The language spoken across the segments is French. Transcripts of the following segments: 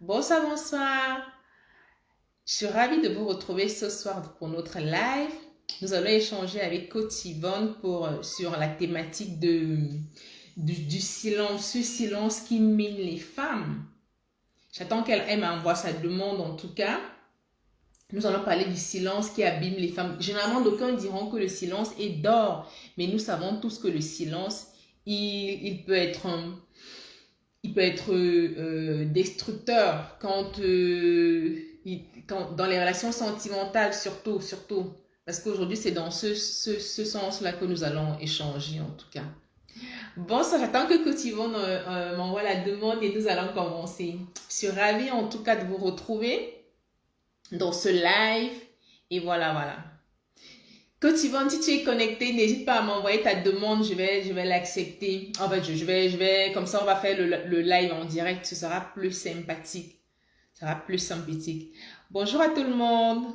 Bonsoir, bonsoir. Je suis ravie de vous retrouver ce soir pour notre live. Nous allons échanger avec Coach Yvonne sur la thématique du silence, ce silence qui mine les femmes. J'attends qu'elle m'envoie sa demande en tout cas. Nous allons parler du silence qui abîme les femmes. Généralement, d'aucuns diront que le silence est d'or, mais nous savons tous que le silence, il peut être destructeur dans les relations sentimentales surtout. Parce qu'aujourd'hui, c'est dans ce sens-là que nous allons échanger en tout cas. Bon, ça j'attends que Cotivon m'envoie la demande et nous allons commencer. Je suis ravie en tout cas de vous retrouver dans ce live. Et voilà. Coach Yvonne, si tu es connecté, n'hésite pas à m'envoyer ta demande, je vais l'accepter. En fait, comme ça, on va faire le live en direct, ce sera plus sympathique. Ce sera plus sympathique. Bonjour à tout le monde.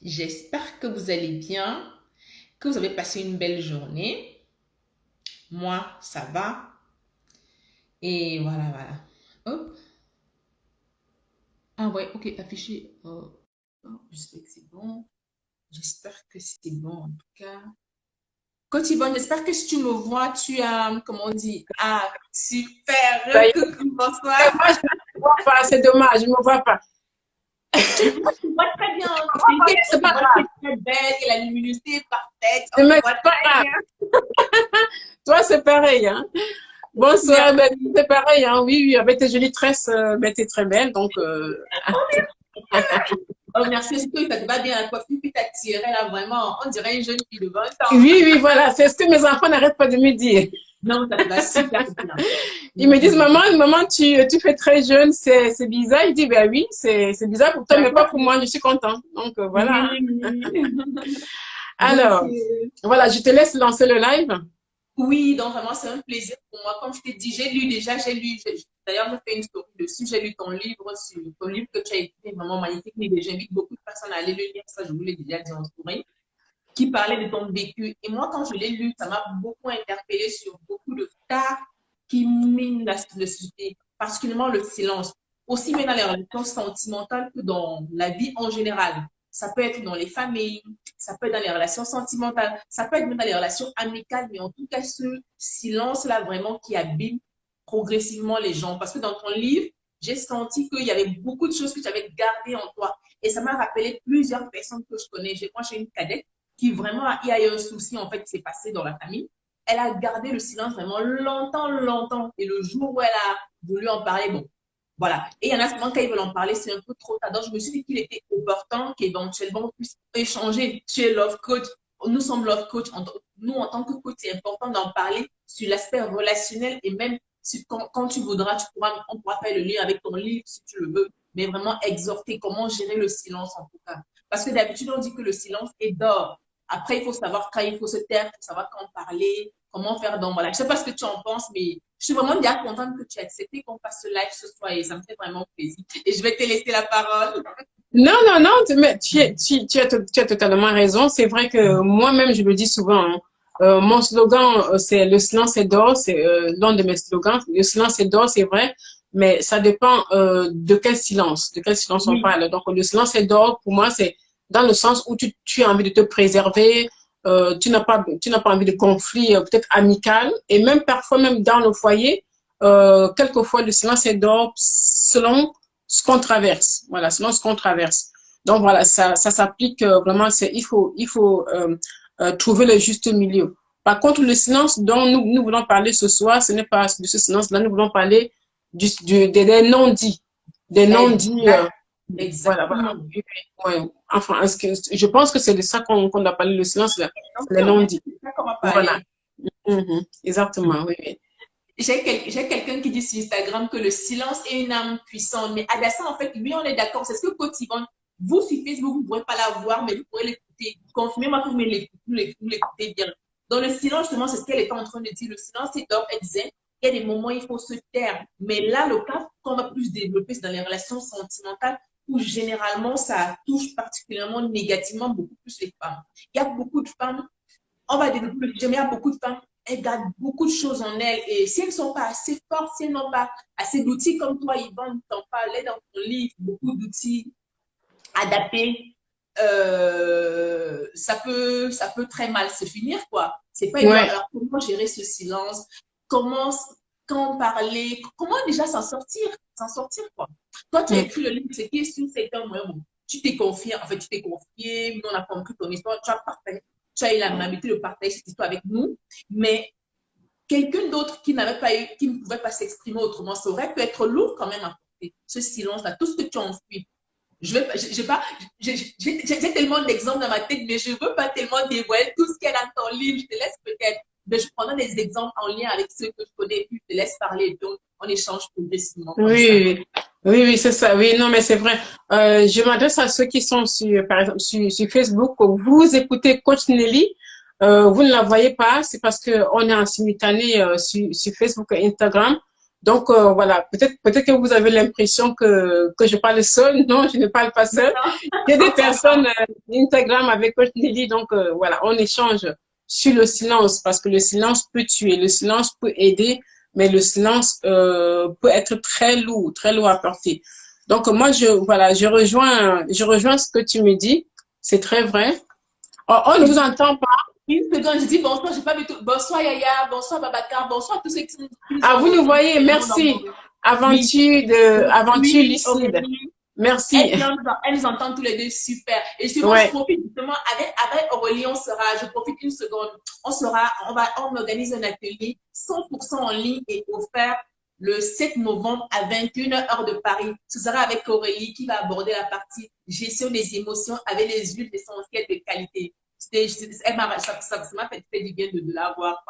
J'espère que vous allez bien, que vous avez passé une belle journée. Moi, ça va. Et voilà. Hop. Ah ouais, ok, affiché. J'espère que c'est bon. J'espère que c'est bon en tout cas. Coach Yvonne, j'espère que si tu me vois, tu as, comment on dit, ah, Ça y super, est, coucou, bonsoir. moi, je ne me vois pas, c'est dommage, je ne me vois pas. Moi, je te vois très bien. T'inquiète, je C'est te pas vois grave, très belle, et la luminosité est parfaite. c'est On te mais voit c'est pas très grave. bien. Toi, c'est pareil, hein. Bonsoir, ben, Merci. c'est pareil, hein. Oui, avec tes jolies tresses, ben, t'es très belle, donc, Oh, merci. Surtout que ça te va bien la coiffure, puis t'attirais là, vraiment. On dirait une jeune fille de 20 ans. oui, voilà, c'est ce que mes enfants n'arrêtent pas de me dire. Non, ça te va super bien. Ils me disent, Mhm. maman, tu fais très jeune, c'est bizarre. Je dis, ben oui, c'est bizarre pour toi, mais pas pour moi, je suis contente. Donc, voilà. Oui. Donc, Alors, voilà, je te laisse lancer le live. oui, donc vraiment, c'est un plaisir pour moi. Comme je t'ai dit, j'ai lu, d'ailleurs, j'ai fait une story dessus, j'ai lu ton livre que tu as écrit, vraiment magnifique, mais j'invite beaucoup de personnes à aller le lire, ça je vous l'ai déjà dit en story, qui parlait de ton vécu. Et moi, quand je l'ai lu, ça m'a beaucoup interpellée sur beaucoup de cas qui minent la société, particulièrement le silence, aussi bien dans les relations sentimentales que dans la vie en général. Ça peut être dans les familles, ça peut être dans les relations sentimentales, ça peut être même dans les relations amicales, mais en tout cas, ce silence-là vraiment qui abîme progressivement les gens. Parce que dans ton livre, j'ai senti qu'il y avait beaucoup de choses que tu avais gardées en toi. Et ça m'a rappelé plusieurs personnes que je connais. Moi, j'ai une cadette qui vraiment, il y a eu un souci en fait qui s'est passé dans la famille. Elle a gardé le silence vraiment longtemps. Et le jour où elle a voulu en parler, bon, voilà. Et il y en a souvent quand ils veulent en parler, c'est un peu trop tard. Donc, je me suis dit qu'il était opportun qu'éventuellement on puisse échanger. Tu es love coach, nous sommes love coach. Nous, en tant que coach, c'est important d'en parler sur l'aspect relationnel et même si, quand tu voudras, on pourra faire le lien avec ton livre si tu le veux, mais vraiment exhorter comment gérer le silence en tout cas. Parce que d'habitude, on dit que le silence est d'or. Après, il faut savoir quand il faut se taire, il faut savoir quand parler, comment faire. Donc voilà, je ne sais pas ce que tu en penses, mais je suis vraiment bien contente que tu aies accepté qu'on fasse ce live ce soir et ça me fait vraiment plaisir. Et je vais te laisser la parole. Non, mais tu as totalement raison. C'est vrai que moi-même, je le dis souvent, hein. Mon slogan, c'est le silence est d'or, c'est l'un de mes slogans. Le silence est d'or, c'est vrai, mais ça dépend de quel silence on Oui, parle. Donc, le silence est d'or, pour moi, c'est dans le sens où tu as envie de te préserver, tu n'as pas envie de conflit peut-être amical, et même parfois, même dans le foyer, quelquefois, le silence est d'or selon ce qu'on traverse. Voilà, selon ce qu'on traverse. Donc voilà, ça s'applique vraiment. Il faut trouver le juste milieu. Par contre, le silence dont nous voulons parler ce soir, ce n'est pas de ce silence-là. Nous voulons parler des non-dits, des non-dits. exact, Voilà. exactement. Oui, oui, ouais. Enfin, je pense que c'est de ça qu'on a parlé le silence là, les Bien sûr, non-dits. c'est ça qu'on va Voilà. parler. Exactement. Oui, oui. J'ai quelqu'un qui dit sur Instagram que le silence est une âme puissante. Mais Adassa, en fait, oui, on est d'accord. C'est ce que Coach Yvonne, vous sur Facebook, vous ne pourrez pas la voir, mais vous pourrez l'écouter. Confirmez-moi que vous l'écoutez bien. Dans le silence, justement, c'est ce qu'elle était en train de dire. Le silence, c'est d'or. Elle disait, il y a des moments où il faut se taire. Mais là, le cas qu'on va plus développer, c'est dans les relations sentimentales où généralement, ça touche particulièrement négativement beaucoup plus les femmes. Il y a beaucoup de femmes, on va développer le sujet, mais il y a beaucoup de femmes, elles gardent beaucoup de choses en elles. Et si elles ne sont pas assez fortes, si elles n'ont pas assez d'outils comme toi, Yvonne, t'en parlais dans ton livre, beaucoup d'outils adaptés, ça peut très mal se finir, quoi. C'est pas évident. Ouais. Alors, comment gérer ce silence? Comment, quand parler? Comment déjà s'en sortir? S'en sortir, quoi. Toi, tu as Mm. écrit le livre, c'est qui est-ce c'est un moment où tu t'es confié, en fait, tu t'es confié, nous, on a compris ton histoire, tu as partagé, tu as eu l'amabilité de partager cette histoire avec nous, mais quelqu'un d'autre qui n'avait pas eu, qui ne pouvait pas s'exprimer autrement, ça aurait pu être lourd quand même à porter, ce silence-là, tout ce que tu as enfuis. J'ai tellement d'exemples dans ma tête, mais je ne veux pas tellement dévoiler tout ce qu'elle a dans ton livre. Je te laisse peut-être, mais je prendrai des exemples en lien avec ceux que je connais, puis je te laisse parler, et puis on échange progressivement comme ça. Oui, oui, oui, c'est ça. Oui, non, mais c'est vrai. Je m'adresse à ceux qui sont sur, par exemple, sur Facebook. Vous écoutez Coach Nelly. Vous ne la voyez pas, c'est parce que on est en simultané sur Facebook et Instagram. Donc voilà, peut-être que vous avez l'impression que je parle seule. Non, je ne parle pas seule. Il y a des personnes Instagram avec Coach Nelly. Donc voilà, on échange sur le silence parce que le silence peut tuer, le silence peut aider, mais le silence peut être très lourd à porter. Donc moi voilà, je rejoins ce que tu me dis. C'est très vrai. Oh, on ne vous entend pas. Une seconde, je dis bonsoir, j'ai pas vu tout. Bonsoir Yaya, bonsoir Babacar, bonsoir à tous ceux qui nous Ah, ont vous nous rejoints. voyez, merci. Oui, Aventure oui, lucide. Aurélie. Merci. Elles nous entendent tous les deux, super. Et justement, je Ouais. profite justement avec Aurélie, je profite une seconde. On organise un atelier 100% en ligne et offert le 7 novembre à 21h heure de Paris. Ce sera avec Aurélie qui va aborder la partie gestion des émotions avec les huiles essentielles de qualité. Ça m'a fait du bien de la voir.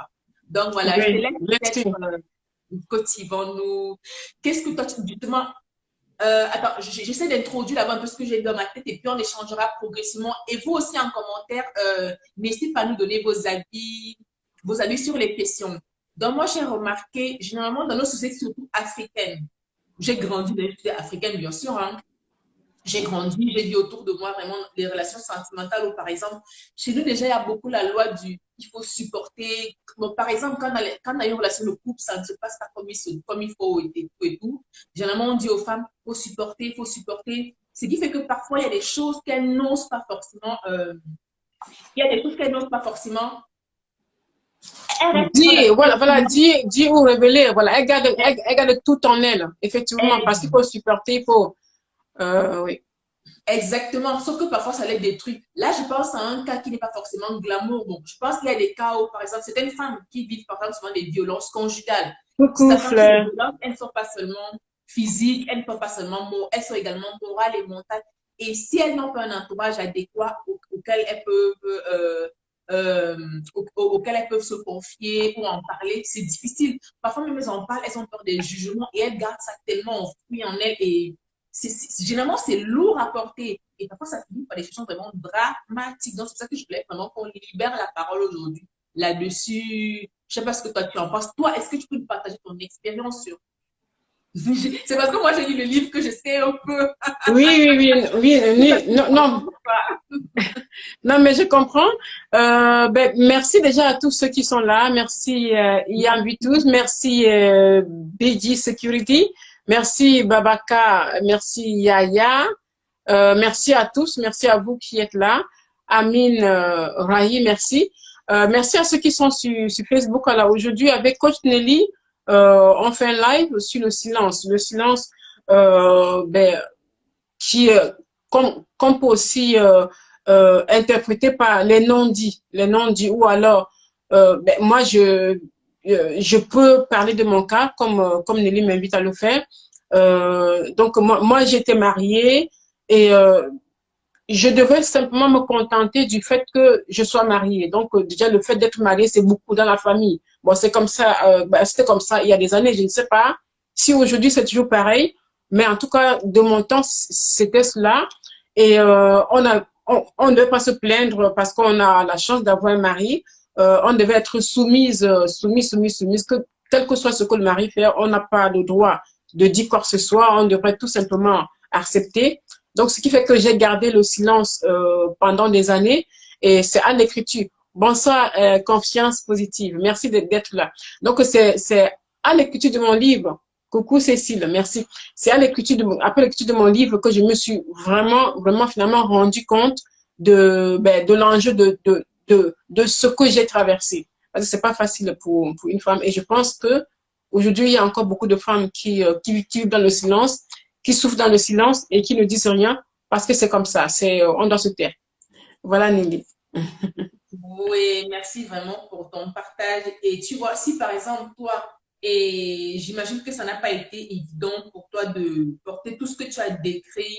Donc voilà, je te Oui. laisse Merci. peut-être Cotivant nous. Qu'est-ce que toi, justement, attends, j'essaie d'introduire d'abord un peu ce que j'ai dans ma tête et puis on échangera progressivement. Et vous aussi en commentaire, n'hésitez pas à nous donner vos avis sur les questions. Donc moi, j'ai remarqué, généralement dans nos sociétés, surtout africaines, j'ai grandi dans les sociétés africaines, bien sûr, hein, j'ai grandi, j'ai vu autour de moi vraiment les relations sentimentales où, par exemple, chez nous, déjà, il y a beaucoup la loi du il faut supporter. Bon, par exemple, quand on a une relation de couple, ça ne se passe pas comme il faut et tout. Généralement, on dit aux femmes, il faut supporter, il faut supporter. Ce qui fait que parfois, il y a des choses qu'elles n'osent pas forcément. Il y a des choses qu'elles n'osent pas forcément. Elles restent dans Dis, voilà, voilà, la dis ou révéler. Voilà, elle garde tout en elle, effectivement, parce qu'il faut supporter, il faut, oui. exactement, sauf que parfois ça les détruit. Là, je pense à un cas qui n'est pas forcément glamour. Donc, je pense qu'il y a des cas où, par exemple, certaines femmes qui vivent par exemple souvent des violences conjugales. Coucou, Sachant que les Fleur. violences, elles ne sont pas seulement physiques, elles ne sont pas seulement elles sont également morales et mentales. Et si elles n'ont pas un entourage adéquat auquel elles peuvent, auquel elles peuvent se confier ou en parler, c'est difficile. Parfois même elles en parlent, elles ont peur des jugements et elles gardent ça tellement enfoui en elles et généralement, c'est lourd à porter. Et parfois, ça finit par des situations vraiment dramatiques. Donc, c'est pour ça que je voulais vraiment qu'on libère la parole aujourd'hui là-dessus. Je ne sais pas ce que toi tu en penses. Toi, est-ce que tu peux nous partager ton expérience sur... C'est parce que moi, j'ai lu le livre que je sais un peu. Oui, oui, oui, oui, oui, non, non, non, mais je comprends. Ben, merci déjà à tous ceux qui sont là. Merci Ian Vitus, merci BG Security, merci Babaka, merci Yaya, merci à tous, merci à vous qui êtes là. Amine Rahi, merci. Merci à ceux qui sont sur Facebook. Alors aujourd'hui, avec Coach Nelly, on fait un live sur le silence. Le silence, ben, qui qu'on peut aussi interpréter par les non-dits ou alors ben, moi je peux parler de mon cas comme Nelly m'invite à le faire. Donc moi j'étais mariée et je devais simplement me contenter du fait que je sois mariée. Donc déjà le fait d'être mariée c'est beaucoup dans la famille. Bon c'est comme ça, ben, c'était comme ça il y a des années, je ne sais pas si aujourd'hui c'est toujours pareil. Mais en tout cas, de mon temps, c'était cela. Et on ne devait pas se plaindre parce qu'on a la chance d'avoir un mari. On devait être soumise, que quel que soit ce que le mari fait, on n'a pas le droit de dire quoi que ce soit. On devrait tout simplement accepter. Donc, ce qui fait que j'ai gardé le silence pendant des années. Et c'est à l'écriture. Bonsoir, confiance positive. Merci d'être là. Donc, c'est à l'écriture de mon livre. Coucou Cécile, merci. C'est après l'écriture de mon livre que je me suis vraiment finalement rendu compte de l'enjeu de ce que j'ai traversé. Parce que c'est pas facile pour une femme. Et je pense que aujourd'hui, il y a encore beaucoup de femmes qui vivent dans le silence, qui souffrent dans le silence et qui ne disent rien parce que c'est comme ça. On doit se taire. Voilà, Nelly. Oui, merci vraiment pour ton partage. Et tu vois, si par exemple, toi, et j'imagine que ça n'a pas été évident pour toi de porter tout ce que tu as décrit,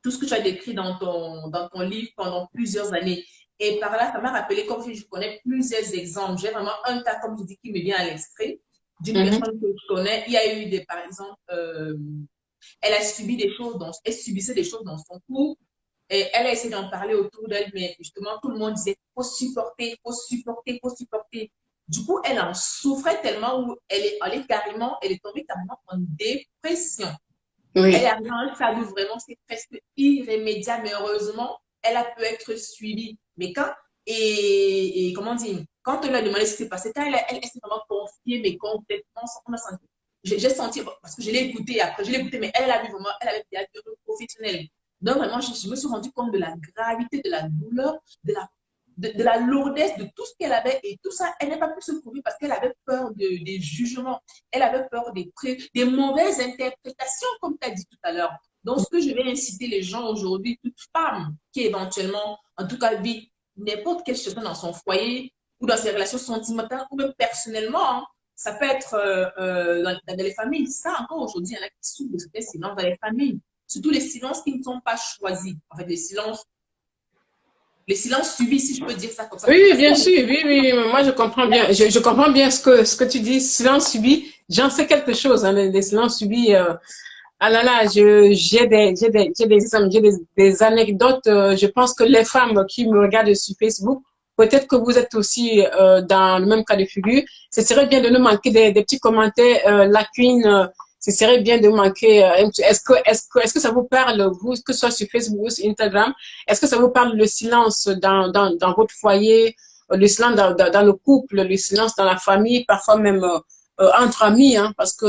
tout ce que tu as décrit dans ton livre pendant plusieurs années. Et par là, ça m'a rappelé, comme je connais plusieurs exemples. J'ai vraiment un cas, comme je dis, qui me vient à l'esprit d'une personne que je connais. Il y a eu par exemple, elle a subi des choses, elle subissait des choses dans son couple. Et elle a essayé d'en parler autour d'elle, mais justement, tout le monde disait, faut supporter, faut supporter, faut supporter. Du coup, elle en souffrait tellement où elle est tombée carrément en dépression. Oui. Elle est arrivée à un stade où vraiment c'est presque irrémédiable, mais heureusement, elle a pu être suivie. Mais comment dire, quand on lui a demandé ce qui s'est passé, quand elle s'est vraiment confiée, mais complètement, on a senti. J'ai senti, parce que je l'ai écouté après, mais elle a vu vraiment, elle avait des acteurs professionnels. Donc vraiment, je me suis rendu compte de la gravité, de la douleur, de la lourdesse de tout ce qu'elle avait et tout ça, elle n'a pas pu se couvrir parce qu'elle avait peur des jugements, elle avait peur des mauvaises interprétations, comme tu as dit tout à l'heure. Donc, ce que je vais inciter les gens aujourd'hui, toute femme qui éventuellement, en tout cas, vit n'importe quelle situation dans son foyer ou dans ses relations sentimentales ou même personnellement, hein, ça peut être dans les familles. Ça, encore aujourd'hui, il y en a qui souffrent de ce silence dans les familles. Surtout les silences qui ne sont pas choisis. En fait, les silences subis, si je peux dire ça comme ça. Oui, bien sûr, oui, moi je comprends bien, je comprends bien ce que tu dis, silence subi, j'en sais quelque chose, hein, les silences subis, ah là là, j'ai des exemples, des anecdotes, je pense que les femmes qui me regardent sur Facebook, peut-être que vous êtes aussi dans le même cas de figure, ce serait bien de nous manquer des petits commentaires, la queen, ce serait bien de manquer, est-ce que ça vous parle, vous, que ce soit sur Facebook ou sur Instagram, est-ce que ça vous parle le silence dans votre foyer, le silence dans le couple, le silence dans la famille, parfois même entre amis, hein, parce que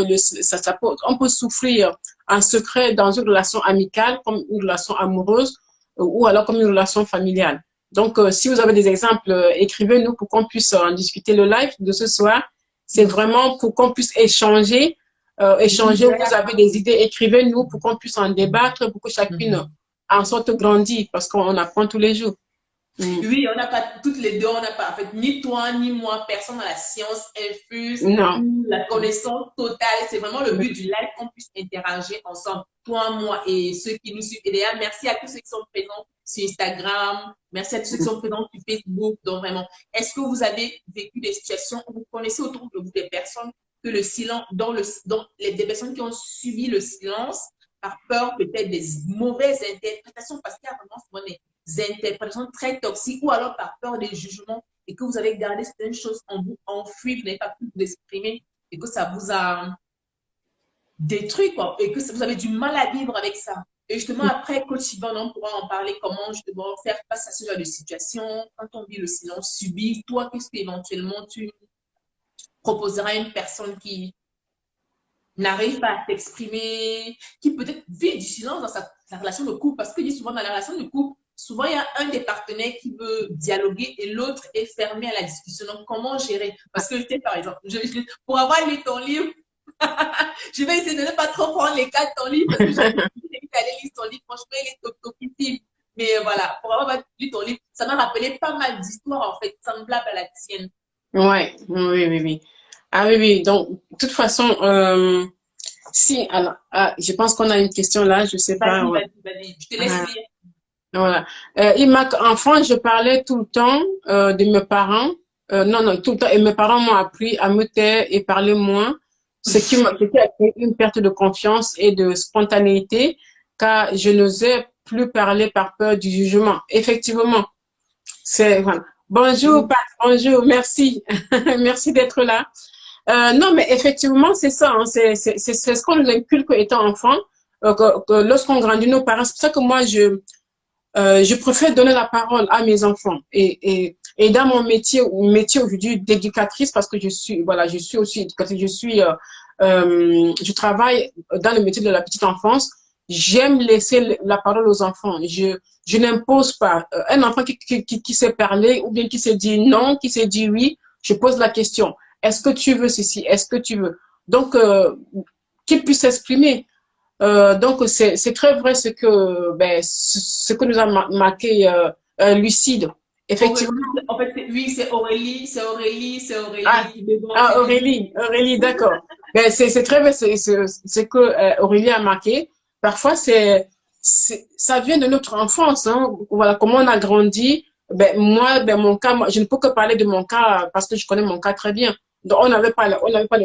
on peut souffrir en secret dans une relation amicale, comme une relation amoureuse, ou alors comme une relation familiale. Donc, si vous avez des exemples, écrivez-nous pour qu'on puisse en discuter. Le live de ce soir, c'est vraiment pour qu'on puisse échanger. Vous avez des idées, écrivez-nous pour qu'on puisse en débattre, pour que chacune en sorte grandir, parce qu'on apprend tous les jours. Oui, on n'a pas, toutes les deux, on n'a pas, en fait, ni toi, ni moi, personne dans la science infuse, la connaissance totale. C'est vraiment le but du live qu'on puisse interagir ensemble, toi, moi et ceux qui nous suivent. Et d'ailleurs, merci à tous ceux qui sont présents sur Instagram, merci à tous ceux qui sont présents sur Facebook. Donc, vraiment, est-ce que vous avez vécu des situations où vous connaissez autour de vous des personnes que le silence, des personnes qui ont subi le silence par peur peut-être des mauvaises interprétations, parce qu'il y a vraiment souvent des interprétations très toxiques ou alors par peur des jugements et que vous avez gardé certaines choses en vous enfouies, vous n'avez pas pu vous exprimer et que ça vous a détruit, quoi, et que vous avez du mal à vivre avec ça. Et justement, après, Coach Yvonne, on pourra en parler comment justement faire face à ce genre de situation quand on vit le silence subi. Toi, qu'est-ce qu'éventuellement tu proposeras à une personne qui n'arrive pas à s'exprimer, qui peut-être vit du silence dans sa relation de couple, parce que je dis souvent dans la relation de couple, souvent il y a un des partenaires qui veut dialoguer et l'autre est fermé à la discussion. Donc comment gérer? Parce que je sais par exemple, pour avoir lu ton livre, je vais essayer de ne pas trop prendre les cas de ton livre, parce que je vais aller lire ton livre, franchement il est top-topissime. Mais voilà, pour avoir lu ton livre, ça m'a rappelé pas mal d'histoires en fait, semblables à la tienne. Oui. Ah oui. Donc, de toute façon, si, alors, je pense qu'on a une question là, je sais pas. Vas-y, je te laisse lire. Voilà. Enfant, je parlais tout le temps de mes parents. Non, tout le temps. Et mes parents m'ont appris à me taire et parler moins, ce qui a créé une perte de confiance et de spontanéité, car je n'osais plus parler par peur du jugement. Effectivement, voilà. Bonjour, Pat, bonjour, merci. Merci d'être là. Non, mais effectivement, c'est ça. Hein, c'est ce qu'on nous inculque étant enfant. Lorsqu'on grandit, nos parents, c'est pour ça que moi, Je préfère donner la parole à mes enfants et dans mon métier aujourd'hui d'éducatrice parce que je suis aussi éducatrice, je travaille dans le métier de la petite enfance. J'aime laisser la parole aux enfants. Je n'impose pas. Un enfant qui sait parler ou bien qui se dit non, qui se dit oui, je pose la question. Est-ce que tu veux ceci? Est-ce que tu veux? Donc, qu'il puisse s'exprimer. Donc, c'est très vrai ce que nous a marqué Lucide. Effectivement. En fait, oui, c'est Aurélie, Ah, mais bon, Aurélie, d'accord. Ben, c'est très vrai, c'est que Aurélie a marqué. Parfois, ça vient de notre enfance, hein. Voilà, comment on a grandi. Ben, moi, mon cas, je ne peux que parler de mon cas parce que je connais mon cas très bien. Donc, on n'avait pas le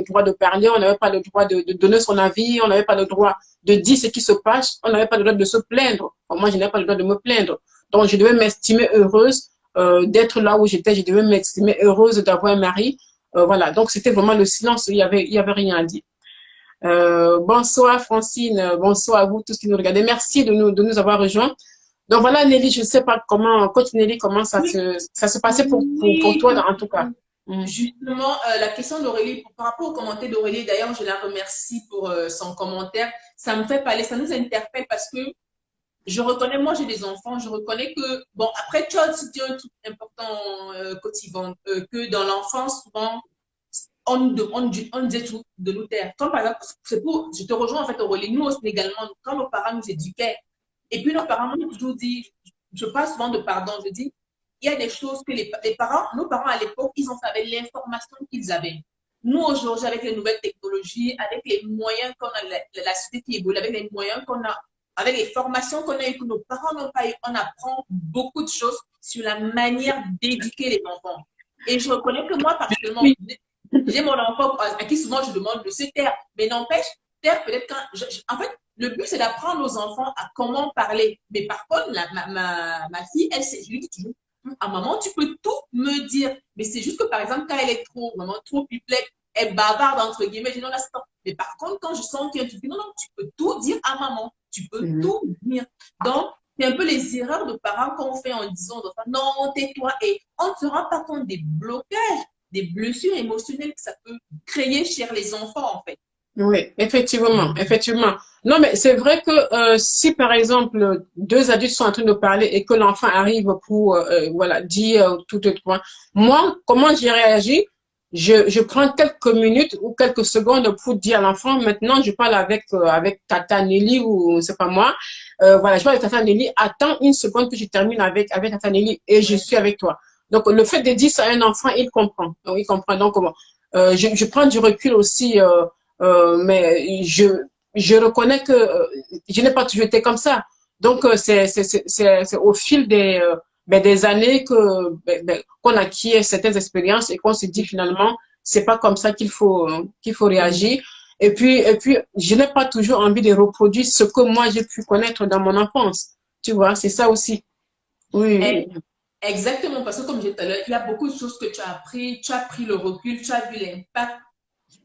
droit de parler, on n'avait pas le droit de donner son avis, on n'avait pas le droit de dire ce qui se passe, on n'avait pas le droit de se plaindre. Moi, je n'avais pas le droit de me plaindre. Donc, je devais m'estimer heureuse d'être là où j'étais, je devais m'estimer heureuse d'avoir un mari. Voilà, donc c'était vraiment le silence, il y avait rien à dire. Bonsoir Francine, bonsoir à vous tous qui nous regardez. Merci de nous avoir rejoints. Donc voilà Nelly, je ne sais pas comment, coach Nelly, comment ça se passait pour toi en tout cas. Justement, la question d'Aurélie, par rapport au commentaire d'Aurélie, d'ailleurs, je la remercie pour son commentaire. Ça me fait parler, ça nous interpelle parce que je reconnais, moi j'ai des enfants, je reconnais que, bon, après, tu as dit un truc important, Cotivant, que dans l'enfance, souvent, on disait tout de nous taire. Comme par exemple, je te rejoins en fait, Aurélie, nous aussi également, quand nos parents nous éduquaient, et puis nos parents m'ont toujours dit, je parle souvent de pardon, je dis, il y a des choses que nos parents à l'époque, ils ont fait avec l'information qu'ils avaient. Nous, aujourd'hui, avec les nouvelles technologies, avec les moyens qu'on a, la société qui évolue, avec les moyens qu'on a, avec les formations qu'on a eues, que nos parents n'ont pas eues, on apprend beaucoup de choses sur la manière d'éduquer les enfants. Et je reconnais que moi, particulièrement, j'ai mon enfant à qui souvent je demande de se taire. Mais n'empêche, taire peut-être quand. En fait, le but, c'est d'apprendre aux enfants à comment parler. Mais par contre, ma fille, je lui dis toujours, à maman, tu peux tout me dire. Mais c'est juste que, par exemple, quand elle est vraiment trop pipelette, elle bavarde, entre guillemets, je dis non, là, c'est pas. Mais par contre, quand je sens qu'il y a un truc, non, non, tu peux tout dire à maman. Tu peux tout dire. Donc, c'est un peu les erreurs de parents qu'on fait en disant aux enfants, non, tais-toi. Et on ne se rend pas compte des blocages, des blessures émotionnelles que ça peut créer chez les enfants, en fait. Oui, effectivement, effectivement. Non, mais c'est vrai que si par exemple deux adultes sont en train de parler et que l'enfant arrive pour voilà dire tout autre point, moi comment j'ai réagi? Je prends quelques minutes ou quelques secondes pour dire à l'enfant maintenant je parle avec Tata Nelly ou c'est pas moi, voilà je parle avec Tata Nelly. Attends une seconde que je termine avec Tata Nelly et je suis avec toi. Donc le fait de dire ça à un enfant il comprend, donc, il comprend donc comment. Je prends du recul aussi. Mais je reconnais que je n'ai pas toujours été comme ça. Donc, c'est au fil des années qu'on acquiert certaines expériences et qu'on se dit finalement, c'est pas comme ça qu'il faut réagir. Et puis, je n'ai pas toujours envie de reproduire ce que moi j'ai pu connaître dans mon enfance. Tu vois, c'est ça aussi. Oui. Exactement, parce que comme je disais tout à l'heure, il y a beaucoup de choses que tu as pris le recul, tu as vu l'impact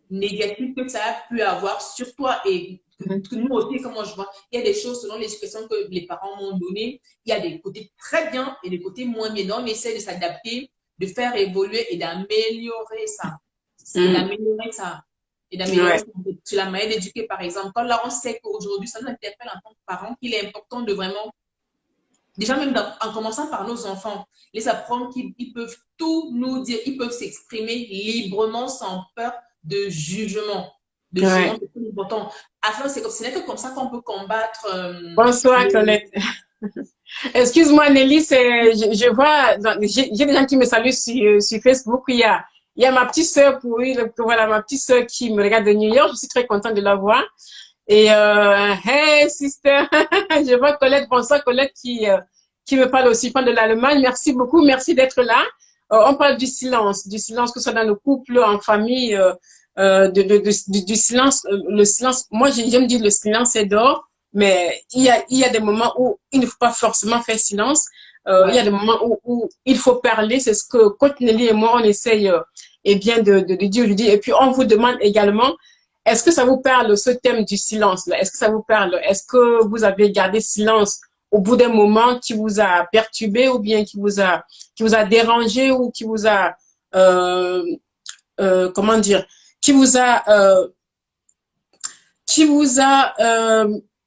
négatif que ça a pu avoir sur toi et que nous aussi, comment je vois, il y a des choses selon l'éducation que les parents m'ont donné, il y a des côtés très bien et des côtés moins bien. Donc, on essaie de s'adapter, de faire évoluer et d'améliorer ça. D'améliorer ça. Et d'améliorer sur la manière d'éduquer, par exemple. Quand là, on sait qu'aujourd'hui, ça nous interpelle en tant que parents, qu'il est important de vraiment, déjà même en commençant par nos enfants, les apprendre qu'ils peuvent tout nous dire, ils peuvent s'exprimer librement sans peur de jugement. De jugement, c'est très important. Afin, ce n'est que comme ça qu'on peut combattre. Bonsoir, Colette. Excuse-moi, Nelly, je vois, j'ai des gens qui me saluent sur Facebook. Il y a ma petite sœur voilà, ma petite sœur qui me regarde de New York. Je suis très contente de la voir. Et, hey, sister, je vois Colette, bonsoir, Colette qui me parle aussi, parle de l'Allemagne. Merci beaucoup, merci d'être là. On parle du silence, que ce soit dans le couple, en famille, du silence, le silence. Moi, j'aime dire le silence est d'or. Mais il y a des moments où il ne faut pas forcément faire silence. Il y a des moments où il faut parler. C'est ce que Coach Nelly et moi, on essaye eh bien de dire aujourd'hui. Et puis, on vous demande également, est-ce que ça vous parle, ce thème du silence-là? Est-ce que ça vous parle? Est-ce que vous avez gardé silence au bout d'un moment, qui vous a perturbé ou bien qui vous a dérangé ou qui vous a, euh, comment dire, qui vous a, euh, qui vous a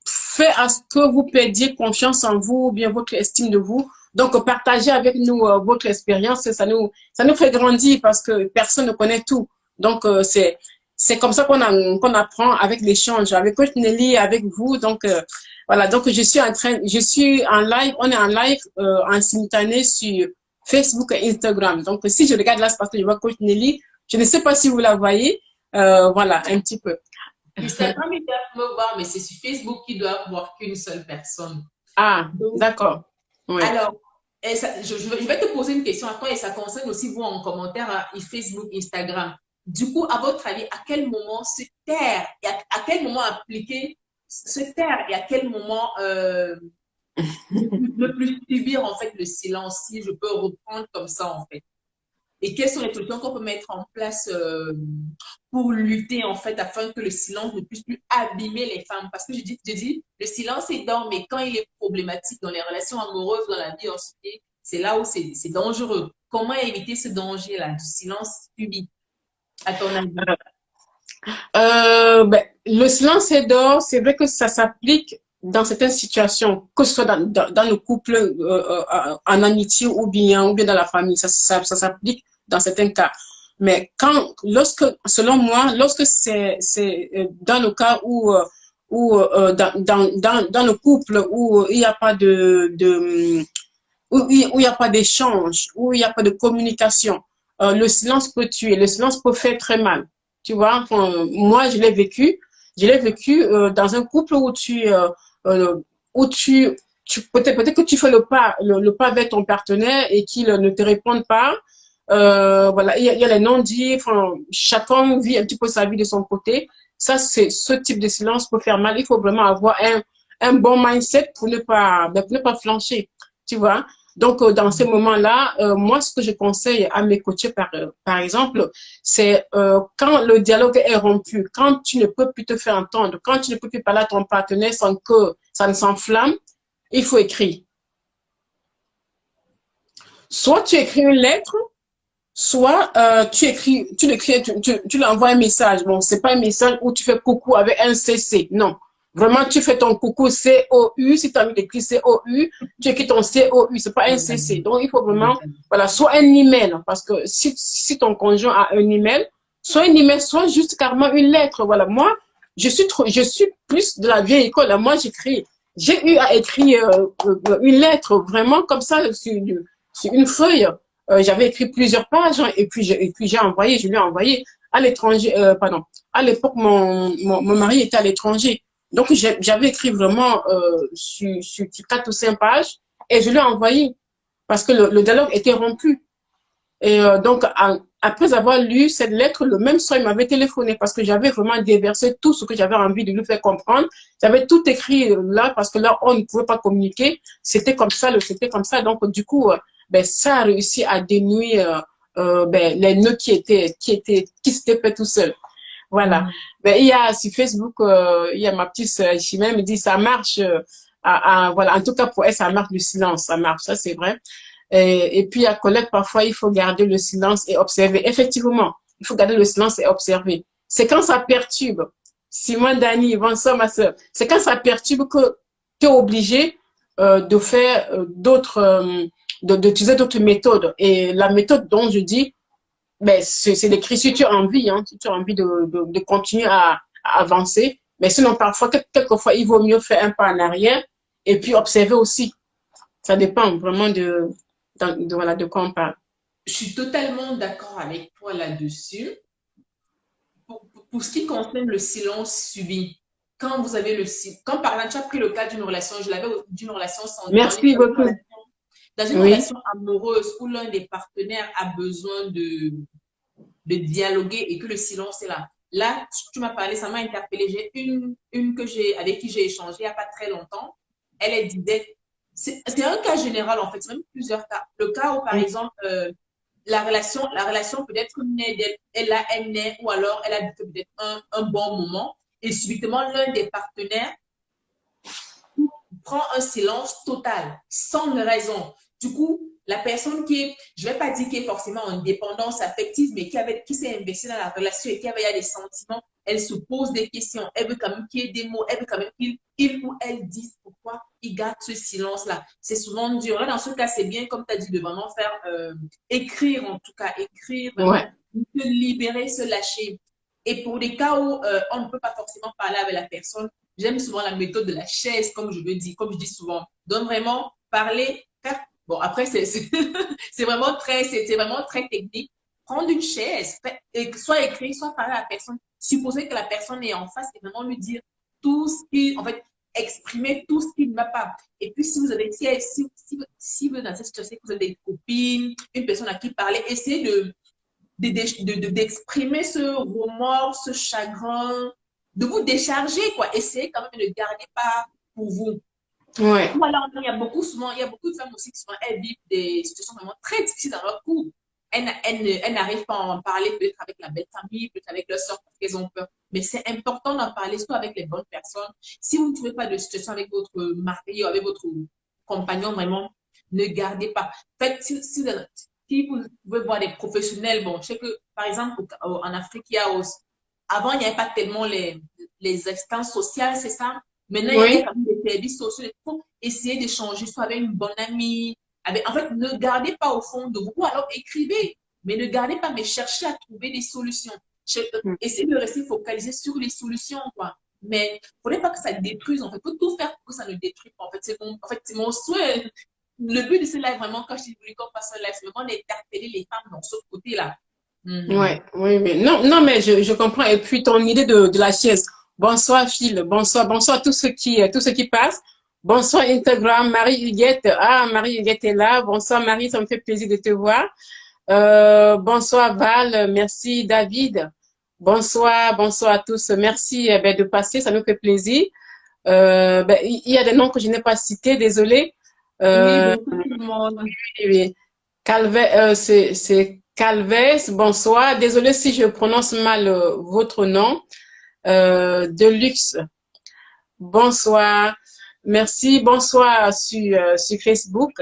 fait à ce que vous perdiez confiance en vous ou bien votre estime de vous. Donc, partagez avec nous votre expérience, ça nous fait grandir parce que personne ne connaît tout. Donc, c'est comme ça qu'on apprend avec l'échange, avec Coach Nelly, avec vous. Donc, voilà. Donc, je suis en live, on est en live en simultané sur Facebook et Instagram. Donc, si je regarde là, c'est parce que je vois Coach Nelly. Je ne sais pas si vous la voyez. Voilà, un petit peu. Instagram, ils doivent me voir, mais c'est sur Facebook qu'ils doivent voir qu'une seule personne. Ah, Donc, d'accord. Oui. alors, je vais te poser une question à toi et ça concerne aussi vous en commentaire à Facebook, Instagram. Du coup, à votre avis, à quel moment se taire et à quel moment appliquer se taire et à quel moment ne plus subir en fait le silence, si je peux reprendre comme ça en fait. Et quelles sont les solutions qu'on peut mettre en place pour lutter en fait afin que le silence ne puisse plus abîmer les femmes. Parce que je dis le silence est dans, mais quand il est problématique dans les relations amoureuses, dans la vie en société, c'est là où c'est dangereux. Comment éviter ce danger-là du silence subi, à ton avis? Ben, le silence est d'or, c'est vrai que ça s'applique dans certaines situations, que ce soit dans le couple, en amitié ou bien dans la famille, ça s'applique dans certains cas. Mais selon moi, lorsque c'est dans le cas dans le couple où il n'y a pas où il n'y a pas d'échange, où il n'y a pas de communication, le silence peut tuer, le silence peut faire très mal. Tu vois, enfin, moi, je l'ai vécu dans un couple euh, où peut-être que tu fais le pas avec ton partenaire et qu'il ne te répond pas. Voilà, il y a les non-dits, enfin, chacun vit un petit peu sa vie de son côté. Ça, c'est ce type de silence peut faire mal. Il faut vraiment avoir un bon mindset pour ne pas flancher. Tu vois, donc, dans ces moments-là, moi, ce que je conseille à mes coachés, par exemple, c'est quand le dialogue est rompu, quand tu ne peux plus te faire entendre, quand tu ne peux plus parler à ton partenaire sans que ça ne s'enflamme, il faut écrire. Soit tu écris une lettre, soit tu lui envoies un message. Bon, c'est pas un message où tu fais coucou avec un CC. Non. Vraiment, tu fais ton coucou COU. Si tu as envie d'écrire COU, tu écris ton COU. C'est pas un CC. Donc, il faut vraiment, voilà, soit un email. Parce que si ton conjoint a un email, soit un email, soit juste carrément une lettre. Voilà. Moi, je suis plus de la vieille école. Moi, j'ai eu à écrire une lettre vraiment comme ça sur une feuille. J'avais écrit plusieurs pages hein, et puis je lui ai envoyé à l'étranger, pardon. À l'époque, mon mari était à l'étranger. Donc, j'avais écrit vraiment sur 4 ou 5 pages et je lui ai envoyé parce que le dialogue était rompu. Et donc, après avoir lu cette lettre, le même soir, il m'avait téléphoné parce que j'avais vraiment déversé tout ce que j'avais envie de lui faire comprendre. J'avais tout écrit là parce que là, on ne pouvait pas communiquer. C'était comme ça. Donc, du coup, ben, ça a réussi à dénouer ben, les nœuds qui s'étaient fait tout seul. Voilà. Ben, il y a sur Facebook, il y a ma petite sœur Chimène me dit ça marche. Voilà. En tout cas, pour elle, ça marche le silence. Ça marche. Ça, c'est vrai. Et puis, à Colette, parfois, il faut garder le silence et observer. Effectivement, il faut garder le silence et observer. C'est quand ça perturbe. Simone, Dani, Vincent, ma soeur, c'est quand ça perturbe que tu es obligé de faire d'utiliser d'autres méthodes. Et la méthode dont je dis, ben, c'est d'écrire si tu as envie, hein, si tu as envie de continuer à avancer. Mais sinon, parfois, quelquefois, il vaut mieux faire un pas en arrière et puis observer aussi. Ça dépend vraiment voilà, de quoi on parle. Je suis totalement d'accord avec toi là-dessus. Pour ce qui concerne le silence subi, quand vous avez quand par exemple tu as pris le cas d'une relation, je l'avais d'une relation Merci beaucoup. dans une Oui. relation amoureuse où l'un des partenaires a besoin de dialoguer et que le silence est là. Là, tu m'as parlé, ça m'a interpellée. J'ai une avec qui j'ai échangé il n'y a pas très longtemps. Elle disait, c'est un cas général en fait, c'est même plusieurs cas. Le cas où par exemple, la relation peut être née elle naît ou alors elle a peut-être un bon moment et subitement l'un des partenaires prend un silence total, sans raison. Du coup, la personne qui est, je ne vais pas dire qui est forcément en dépendance affective, mais qui s'est investie dans la relation et qui avait des sentiments, elle se pose des questions. Elle veut quand même qu'il y ait des mots, elle veut quand même qu'il ou elle dise pourquoi il garde ce silence-là. C'est souvent dur. Là, dans ce cas, c'est bien, comme tu as dit, de vraiment faire, écrire en tout cas, écrire, vraiment, se libérer, se lâcher. Et pour des cas où on ne peut pas forcément parler avec la personne, j'aime souvent la méthode de la chaise, comme je comme je dis souvent. Donc, vraiment, parler, faire. Bon, après, c'est vraiment très technique. Prendre une chaise, et soit écrire, soit parler à la personne. Supposer que la personne est en face et vraiment lui dire tout ce qui, en fait, exprimer tout ce qui ne va pas. Et puis, si vous avez, si vous êtes dans cette situation, que vous avez des copines, une personne à qui parler, essayez d'exprimer ce remords, ce chagrin, de vous décharger, quoi. Essayez quand même de ne garder pas pour vous. Ouais. Voilà, il y a beaucoup de femmes aussi qui elles vivent des situations vraiment très difficiles dans leur couple. Elles n'arrivent pas à en parler peut-être avec la belle famille, peut-être avec leur soeur parce qu'elles ont peur. Mais c'est important d'en parler, surtout avec les bonnes personnes. Si vous ne trouvez pas de situation avec votre mari ou avec votre compagnon, vraiment, ne gardez pas. En fait, si vous pouvez voir des professionnels, bon, je sais que, par exemple, en Afrique, avant, il n'y avait pas tellement les instances sociales, c'est ça? Maintenant, il y a quand même des services sociaux. Il faut essayer d'échanger soit avec une bonne amie. En fait, ne gardez pas au fond de vous. Ou alors, écrivez. Mais ne gardez pas, mais cherchez à trouver des solutions. Essayez de rester focalisé sur les solutions, quoi. Mais il ne faudrait pas que ça détruise, en fait. Il faut tout faire pour que ça ne détruise pas. En fait, c'est mon souhait. Le but de ce live, vraiment, quand je dis qu'on fasse un live, c'est vraiment d'interpeller les femmes dans ce côté-là. Oui, mais non, mais je comprends. Et puis, ton idée de la chaise. Bonsoir, Phil. Bonsoir, tous ceux qui passent. Bonsoir, Instagram. Marie-Huguette. Ah, Marie-Huguette est là. Bonsoir, Marie. Ça me fait plaisir de te voir. Bonsoir, Val. Merci, David. Bonsoir à tous. Merci de passer. Ça nous fait plaisir. Il y a des noms que je n'ai pas cités. Désolée. Oui, bonsoir tout le monde. Oui. C'est Calves, bonsoir. Désolée si je prononce mal votre nom. Deluxe, bonsoir. Merci, bonsoir sur Facebook.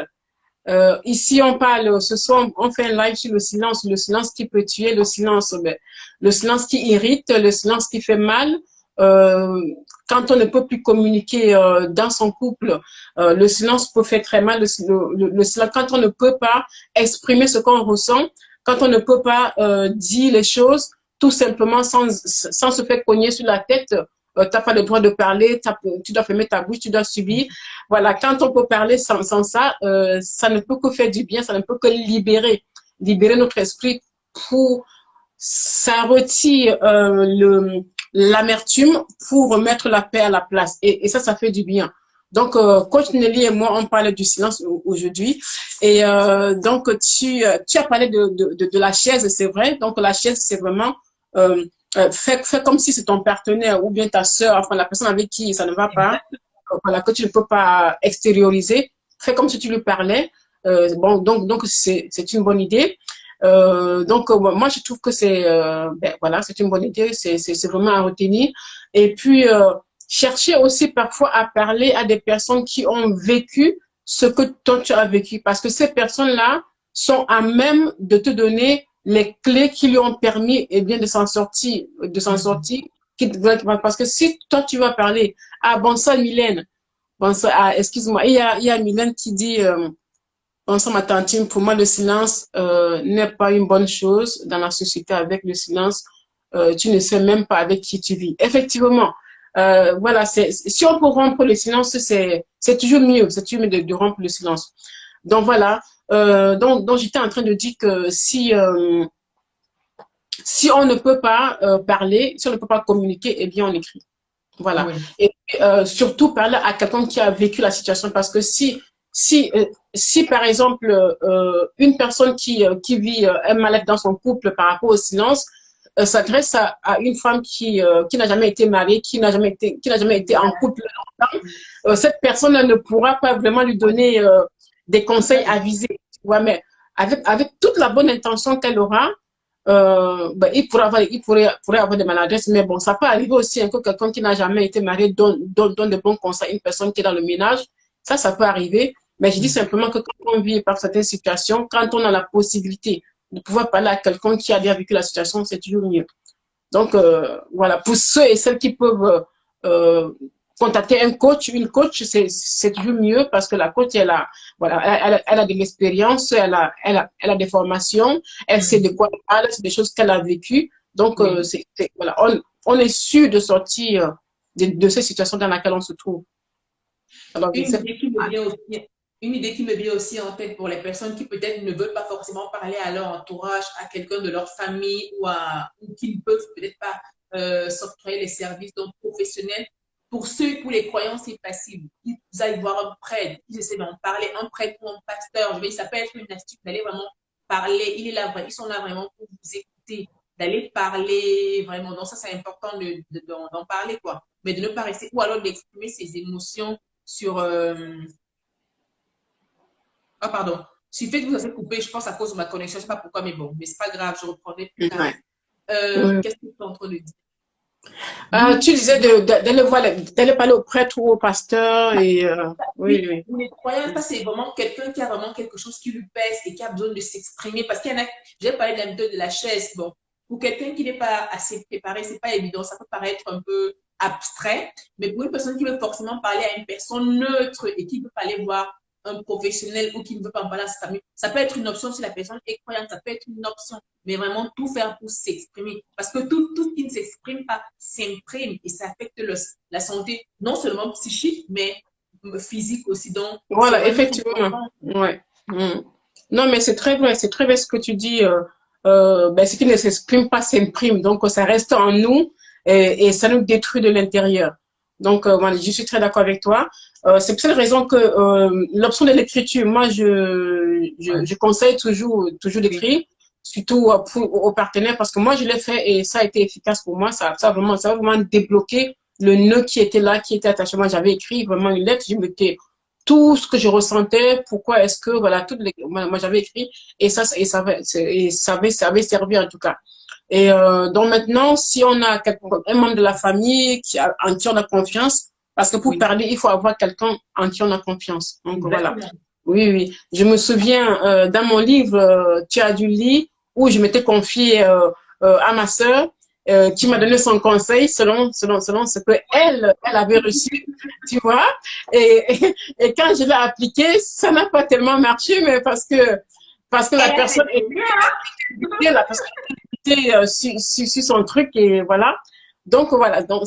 Ici, on parle, ce soir, on fait un live sur le silence qui peut tuer, le silence qui irrite, le silence qui fait mal. Quand on ne peut plus communiquer dans son couple, le silence peut faire très mal. Le silence, quand on ne peut pas exprimer ce qu'on ressent, quand on ne peut pas dire les choses tout simplement sans se faire cogner sur la tête, tu n'as pas le droit de parler, tu dois fermer ta bouche, tu dois subir. Voilà, quand on peut parler sans ça, ça ne peut que faire du bien, ça ne peut que libérer notre esprit pour ça retire l'amertume pour remettre la paix à la place. Et ça fait du bien. Donc, coach Nelly et moi, on parlait du silence aujourd'hui. Et donc, tu as parlé de la chaise, c'est vrai. Donc, la chaise, c'est vraiment fais comme si c'est ton partenaire ou bien ta sœur, enfin la personne avec qui ça ne va pas, voilà, que tu ne peux pas extérioriser. Fais comme si tu lui parlais. Donc c'est une bonne idée. Moi je trouve que c'est une bonne idée, c'est vraiment à retenir. Et puis chercher aussi parfois à parler à des personnes qui ont vécu ce que toi tu as vécu, parce que ces personnes-là sont à même de te donner les clés qui lui ont permis de s'en sortir, parce que si toi tu vas parler, bonsoir Mylène, bonsoir, excuse-moi, il y a Mylène qui dit bonsoir ma tantine, pour moi le silence n'est pas une bonne chose dans la société. Avec le silence, tu ne sais même pas avec qui tu vis. Effectivement, voilà, si on peut rompre le silence, c'est toujours mieux de rompre le silence. Donc voilà, donc j'étais en train de dire que si on ne peut pas parler, si on ne peut pas communiquer, eh bien on écrit. Voilà. Oui. Et surtout parler à quelqu'un qui a vécu la situation, parce que si par exemple une personne qui vit un mal-être dans son couple par rapport au silence, s'adresse à une femme qui n'a jamais été mariée, qui n'a jamais été en couple longtemps, cette personne ne pourra pas vraiment lui donner des conseils avisés. Tu vois, mais avec toute la bonne intention qu'elle aura, pourrait avoir des maladresses, mais bon, ça peut arriver aussi hein, que quelqu'un qui n'a jamais été marié donne de bons conseils à une personne qui est dans le ménage. Ça peut arriver. Mais je dis simplement que quand on vit par certaines situations, quand on a la possibilité de pouvoir parler à quelqu'un qui a déjà vécu la situation, c'est toujours mieux. Donc, voilà, pour ceux et celles qui peuvent contacter un coach, une coach, c'est toujours mieux parce que la coach, elle a de l'expérience, elle a des formations, elle sait de quoi elle parle, c'est des choses qu'elle a vécues. Donc, voilà, on est sûr de sortir de ces situations dans lesquelles on se trouve. Alors, Une idée qui me vient aussi en tête pour les personnes qui peut-être ne veulent pas forcément parler à leur entourage, à quelqu'un de leur famille ou qui ne peuvent peut-être pas s'octroyer les services donc, professionnels. Pour ceux, pour les croyants, c'est facile. Ils aillent voir un prêtre, ils essaient d'en parler, un prêtre ou un pasteur. Ça peut être une astuce d'aller vraiment parler. Ils sont là vraiment pour vous écouter, d'aller parler vraiment. Donc ça, c'est important d'en parler, quoi. Mais de ne pas rester, ou alors d'exprimer ses émotions sur... Ah, pardon. Si fait que vous avez coupé, je pense à cause de ma connexion, je ne sais pas pourquoi, mais bon, mais c'est pas grave, je reprendrai plus tard. Qu'est-ce que tu es en train de dire? Tu disais d'aller parler au prêtre ou au pasteur et oui. Les croyants, ça c'est vraiment quelqu'un qui a vraiment quelque chose qui lui pèse et qui a besoin de s'exprimer. Parce qu'il y en a, j'ai parlé de la méthode de la chaise. Bon, pour quelqu'un qui n'est pas assez préparé, c'est pas évident. Ça peut paraître un peu abstrait, mais pour une personne qui veut forcément parler à une personne neutre et qui veut pas aller voir un professionnel ou qui ne veut pas en parler à sa famille, ça peut être une option si la personne est croyante, ça peut être une option, mais vraiment tout faire pour s'exprimer. Parce que tout ce qui ne s'exprime pas s'imprime et ça affecte la santé, non seulement psychique, mais physique aussi. Donc, voilà, effectivement. Ouais. Non, mais c'est très vrai ce que tu dis. Ce qui ne s'exprime pas s'imprime, donc ça reste en nous et ça nous détruit de l'intérieur. Donc, voilà, je suis très d'accord avec toi. C'est pour cette raison que l'option de l'écriture, moi, je conseille toujours d'écrire, surtout aux partenaires, parce que moi, je l'ai fait et ça a été efficace pour moi. Ça a vraiment débloqué le nœud qui était là, qui était attaché. Moi, j'avais écrit vraiment une lettre, je mettais tout ce que je ressentais, pourquoi est-ce que, voilà, moi j'avais écrit et ça avait servi en tout cas. Et donc maintenant, si on a un membre de la famille en qui on a confiance, parce que pour parler, il faut avoir quelqu'un en qui on a confiance. Donc voilà. Oui. Je me souviens dans mon livre, Tu as du lit, où je m'étais confiée à ma sœur, qui m'a donné son conseil selon ce que elle avait reçu, tu vois. Et quand je l'ai appliqué, ça n'a pas tellement marché, mais parce que la personne était sur son truc et voilà. Donc voilà, donc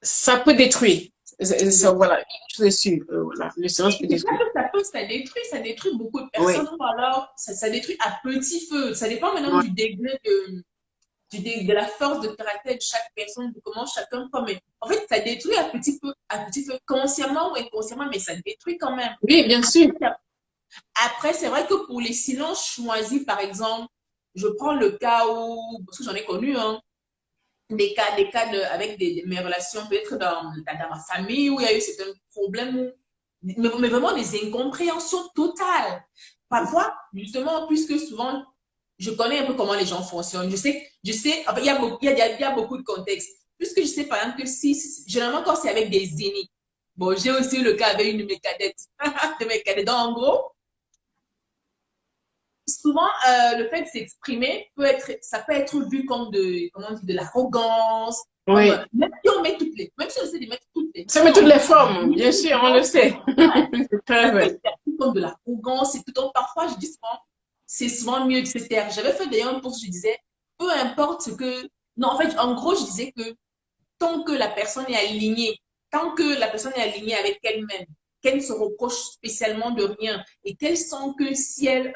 ça peut détruire. Voilà, je suis voilà, le silence peut détruire. Ça détruit beaucoup de personnes, ou alors ça détruit à petit feu. Ça dépend maintenant du degré de la force de caractère de chaque personne, de comment chacun comme. En fait, ça détruit à petit feu, consciemment ou inconsciemment, mais ça détruit quand même. Oui, bien sûr. Après, c'est vrai que pour les silences choisis, par exemple, je prends le cas où, parce que j'en ai connu, hein, des cas avec mes relations, peut-être dans ma famille, où il y a eu certains problèmes, mais vraiment des incompréhensions totales. Parfois, justement, puisque souvent, je connais un peu comment les gens fonctionnent. Je sais, il y a beaucoup de contexte. Puisque je sais, par exemple, que généralement, quand c'est avec des aînés, bon, j'ai aussi le cas avec une de mes cadettes. Donc, en gros, souvent, le fait de s'exprimer ça peut être vu comme de l'arrogance. Oui. Même si on met même si on essaie de mettre toutes les formes. Ça met toutes les formes, bien sûr, on le sait. C'est très vrai. Ça peut être comme de l'arrogance et tout. Donc, parfois, je dis souvent, c'est souvent mieux de se taire. J'avais fait d'ailleurs un post, je disais, peu importe ce que. Non, en fait, en gros, je disais que tant que la personne est alignée, avec elle-même, qu'elle ne se reproche spécialement de rien et qu'elle sent que si elle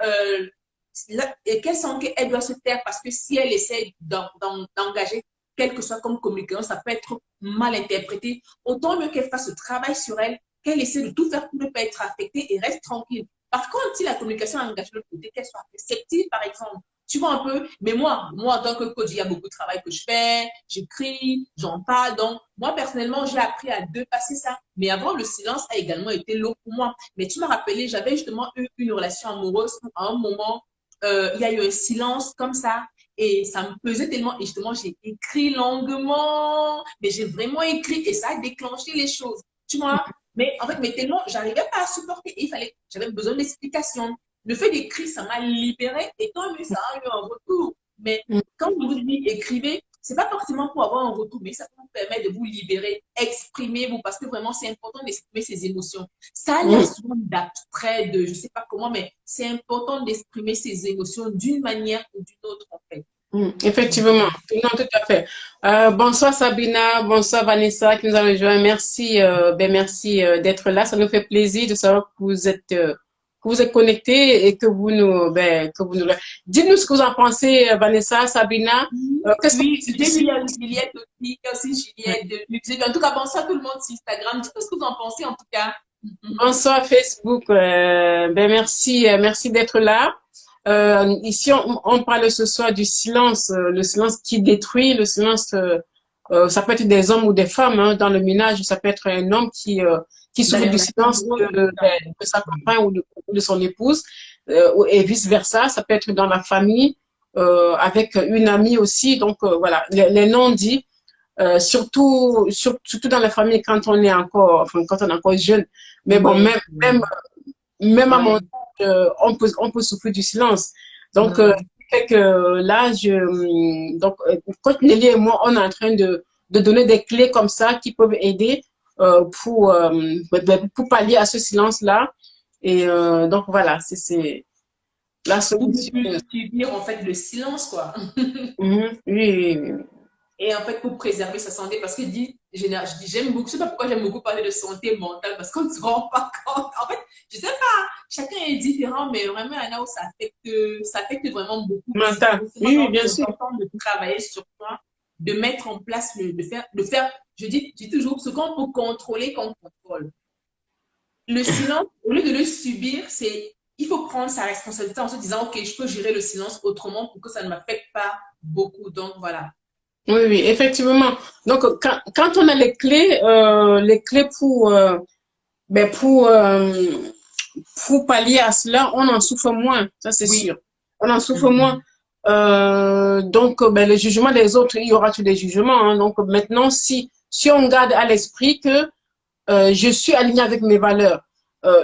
et qu'elle sent qu'elle doit se taire parce que si elle essaie d'engager quel que soit comme communication, ça peut être mal interprété. Autant mieux qu'elle fasse ce travail sur elle, qu'elle essaie de tout faire pour ne pas être affectée et reste tranquille. Par contre, si la communication engage de l'autre côté, qu'elle soit réceptive, par exemple, tu vois un peu, mais moi, en tant que coach, il y a beaucoup de travail que je fais, j'écris, j'en parle. Donc, moi, personnellement, j'ai appris à dépasser ça. Mais avant, le silence a également été lourd pour moi. Mais tu m'as rappelé, j'avais justement eu une relation amoureuse où, à un moment, il y a eu un silence comme ça. Et ça me pesait tellement. Et justement, j'ai écrit longuement. Mais j'ai vraiment écrit. Et ça a déclenché les choses. Tu vois? Mais en fait, mais tellement, j'arrivais pas à supporter. Et il fallait, j'avais besoin d'explications. Le fait d'écrire, ça m'a libérée. Et tant mieux, ça a eu un retour. Mais quand je vous dis écrivez, c'est pas forcément pour avoir un retour, mais ça vous permet de vous libérer, exprimez-vous, parce que vraiment, c'est important d'exprimer ses émotions. Ça a l'air souvent d'abstrait, de je sais pas comment, mais c'est important d'exprimer ses émotions d'une manière ou d'une autre, en fait. Effectivement, non, tout à fait. Bonsoir Sabina, bonsoir Vanessa qui nous a rejoint. Merci, merci d'être là. Ça nous fait plaisir de savoir que vous êtes connectés et que vous nous, dites-nous ce que vous en pensez, Vanessa, Sabina. Qu'est-ce oui, que j'ai vu Juliette aussi, Juliette de Luxe. En tout cas, bonsoir tout le monde sur Instagram. Dites-nous ce que vous en pensez, en tout cas. Bonsoir Facebook. Merci d'être là. Ici, on parle ce soir du silence, le silence qui détruit, le silence, ça peut être des hommes ou des femmes, hein, dans le ménage, ça peut être un homme qui souffre du silence de sa compagne ou de son épouse, et vice-versa, ça peut être dans la famille, avec une amie aussi, donc voilà, les non-dits, surtout dans la famille quand on est encore jeune, mais bon, même à mon âge, on peut souffrir du silence. Donc, là, quand Nelly et moi, on est en train de donner des clés comme ça qui peuvent aider pour pallier à ce silence-là. Et donc, voilà, c'est la solution. Pour subir, en fait, le silence, quoi. Oui. Et en fait, pour préserver sa santé, parce que j'aime beaucoup, je sais pas pourquoi j'aime beaucoup parler de santé mentale, parce qu'on ne se rend pas compte. En fait, je sais pas, chacun est différent, mais vraiment, il y en a où ça affecte vraiment beaucoup. Mental. Oui, bien sûr. C'est important de travailler sur toi, de mettre en place, de faire, je dis toujours, ce qu'on peut contrôler, qu'on contrôle. Le silence, au lieu de le subir, il faut prendre sa responsabilité en se disant, OK, je peux gérer le silence autrement pour que ça ne m'affecte pas beaucoup. Donc, voilà. Oui, effectivement. Donc, quand on a les clés pour pallier à cela, on en souffre moins, ça c'est sûr. On en souffre moins. Donc, le jugement des autres, il y aura tous des jugements. Hein. Donc, maintenant, si on garde à l'esprit que je suis aligné avec mes valeurs,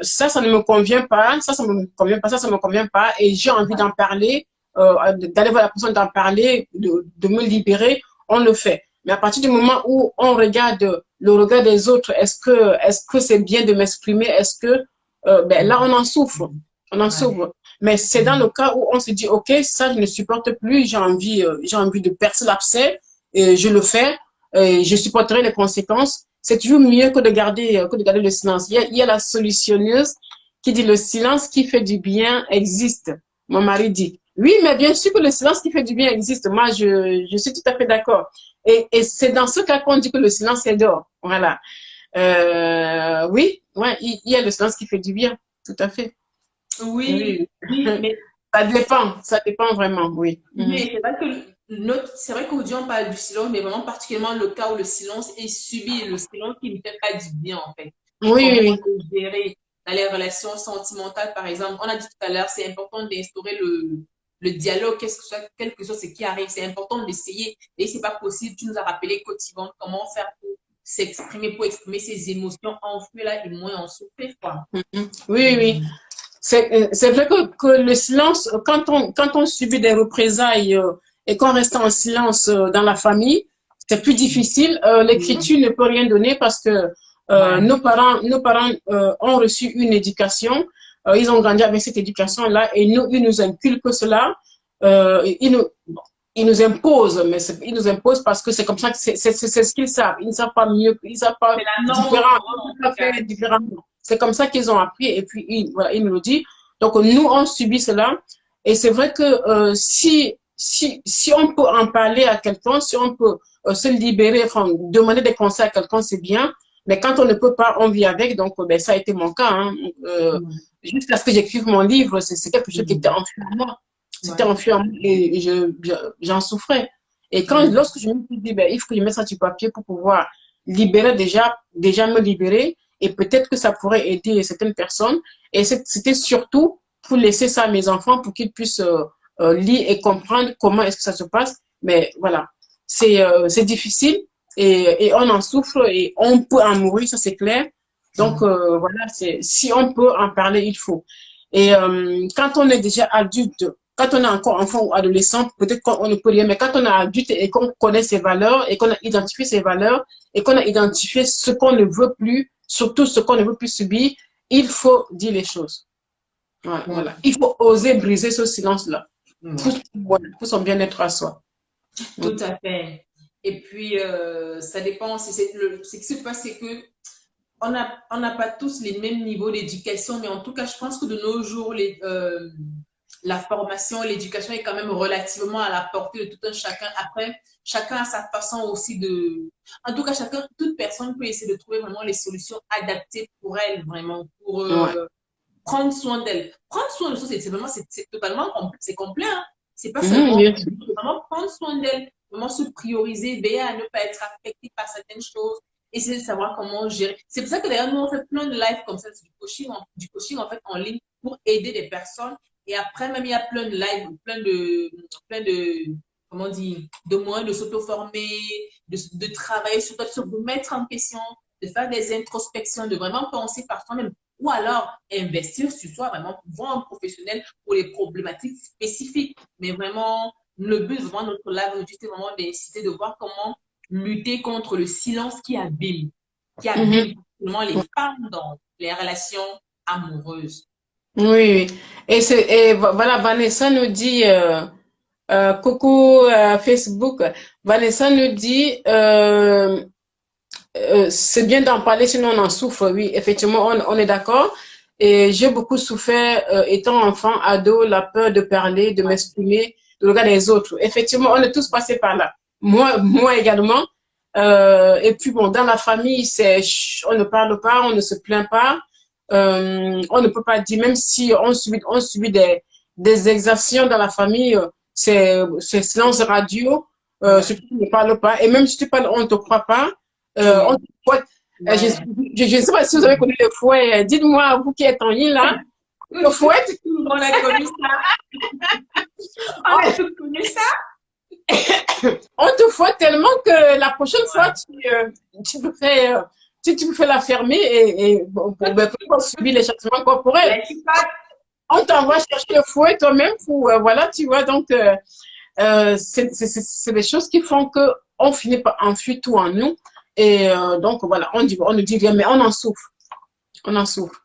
ça ne me convient pas, ça me convient pas, ça me convient pas, et j'ai envie d'en parler, d'aller voir la personne, d'en parler, de me libérer, on le fait. Mais à partir du moment où on regarde le regard des autres, est-ce que c'est bien de m'exprimer, est-ce que là on en souffre, Mais c'est dans le cas où on se dit ok, ça je ne supporte plus, j'ai envie de percer l'abcès, et je le fais, et je supporterai les conséquences. C'est toujours mieux que de garder le silence. Il y a la solutionneuse qui dit le silence qui fait du bien existe. Mon mari dit oui, mais bien sûr que le silence qui fait du bien existe. Moi, je suis tout à fait d'accord. Et c'est dans ce cas qu'on dit que le silence est d'or. Voilà. Oui, il y a le silence qui fait du bien, tout à fait. Oui, mais ça dépend vraiment, oui. Mais c'est vrai qu'aujourd'hui on parle du silence, mais vraiment particulièrement le cas où le silence est subi, le silence qui ne fait pas du bien en fait. Oui. Gérer dans les relations sentimentales, par exemple. On a dit tout à l'heure, c'est important d'instaurer le dialogue, quelque chose qui arrive. C'est important d'essayer. Et c'est pas possible. Tu nous as rappelé, Cotivante, comment faire pour s'exprimer, pour exprimer ses émotions en feu là et moins en souffrir, quoi. Oui. C'est vrai que le silence, quand on subit des représailles et qu'on reste en silence dans la famille, c'est plus difficile. L'écriture ne peut rien donner parce que nos parents ont reçu une éducation, ils ont grandi avec cette éducation-là et ils nous inculquent cela. Ils nous imposent, mais ils nous imposent parce que c'est comme ça que c'est ce qu'ils savent. Ils ne savent pas mieux, ils ne savent pas différemment. C'est comme ça qu'ils ont appris et puis il nous le dit. Donc nous, on subit cela et c'est vrai que si on peut en parler à quelqu'un, si on peut se libérer, enfin demander des conseils à quelqu'un, c'est bien. Mais quand on ne peut pas, on vit avec. Donc ça a été mon cas. Hein. Jusqu'à ce que j'écrive mon livre, c'est quelque chose qui était enfui en moi. C'était enfui en moi et j'en souffrais. Et lorsque je me suis dit, il faut que je mette ça sur papier pour pouvoir libérer déjà me libérer. Et peut-être que ça pourrait aider certaines personnes. Et c'était surtout pour laisser ça à mes enfants pour qu'ils puissent lire et comprendre comment est-ce que ça se passe. Mais voilà, c'est difficile et on en souffre et on peut en mourir, ça c'est clair. Donc voilà, si on peut en parler, il faut. Et quand on est déjà adulte, quand on est encore enfant ou adolescent, peut-être qu'on ne peut rien, mais quand on est adulte et qu'on connaît ses valeurs et qu'on a identifié ses valeurs et qu'on a identifié ce qu'on ne veut plus, surtout ce qu'on ne veut plus subir, il faut dire les choses. Voilà, voilà. Il faut oser briser ce silence-là pour son bien-être à soi. Tout à fait. Et puis, ça dépend. Ce qui se passe, c'est que on n'a pas tous les mêmes niveaux d'éducation, mais en tout cas, je pense que de nos jours, la formation, l'éducation est quand même relativement à la portée de tout un chacun. Après, chacun a sa façon aussi de... En tout cas, toute personne peut essayer de trouver vraiment les solutions adaptées pour elle, vraiment, pour prendre soin d'elle. Prendre soin de soi, c'est vraiment, c'est totalement c'est complet. Hein. C'est pas seulement vraiment prendre soin d'elle, vraiment se prioriser, veiller à ne pas être affecté par certaines choses, essayer de savoir comment gérer. C'est pour ça que d'ailleurs, nous, on fait plein de lives comme ça, du coaching en fait en ligne pour aider des personnes. Et après, même, il y a plein de lives, plein de comment dire, de moyens de s'auto-former, de travailler sur toi, de se remettre en question, de faire des introspections, de vraiment penser par soi-même. Ou alors investir sur soi, vraiment, voir un professionnel pour les problématiques spécifiques. Mais vraiment, le but, vraiment, notre live aujourd'hui, c'est vraiment d'inciter de voir comment lutter contre le silence qui abîme vraiment les femmes dans les relations amoureuses. Oui, et voilà, Vanessa nous dit, coucou Facebook, Vanessa nous dit, c'est bien d'en parler, sinon on en souffre. Oui, effectivement, on est d'accord. Et j'ai beaucoup souffert étant enfant, ado, la peur de parler, de m'exprimer, de regarder les autres. Effectivement, on est tous passés par là. Moi également. Et puis bon, dans la famille, on ne parle pas, on ne se plaint pas. On ne peut pas dire, même si on subit des exactions dans la famille, c'est silence radio, si tu ne parles pas. Et même si tu parles, on ne te croit pas. On te fouette. Je ne sais pas si vous avez connu le fouet. Dites-moi, vous qui êtes en ligne là, le fouet. On a connu ça. On a tous connu ça. On te fouette tellement que la prochaine fois, tu peux faire, tu peux faire la fermer et pour subir les châtiments corporels. On t'envoie chercher le fouet toi-même pour, voilà, tu vois, donc c'est des choses qui font que on finit par enfuir tout en nous. Et donc, voilà, on ne dit rien, mais on en souffre. On en souffre.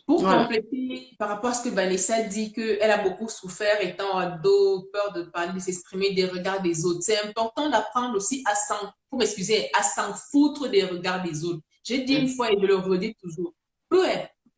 Pour compléter, par rapport à ce que Vanessa dit, qu'elle a beaucoup souffert étant ado, peur de parler, de s'exprimer des regards des autres. C'est important d'apprendre aussi à s'en foutre des regards des autres. J'ai dit une fois et je le redis toujours. Peu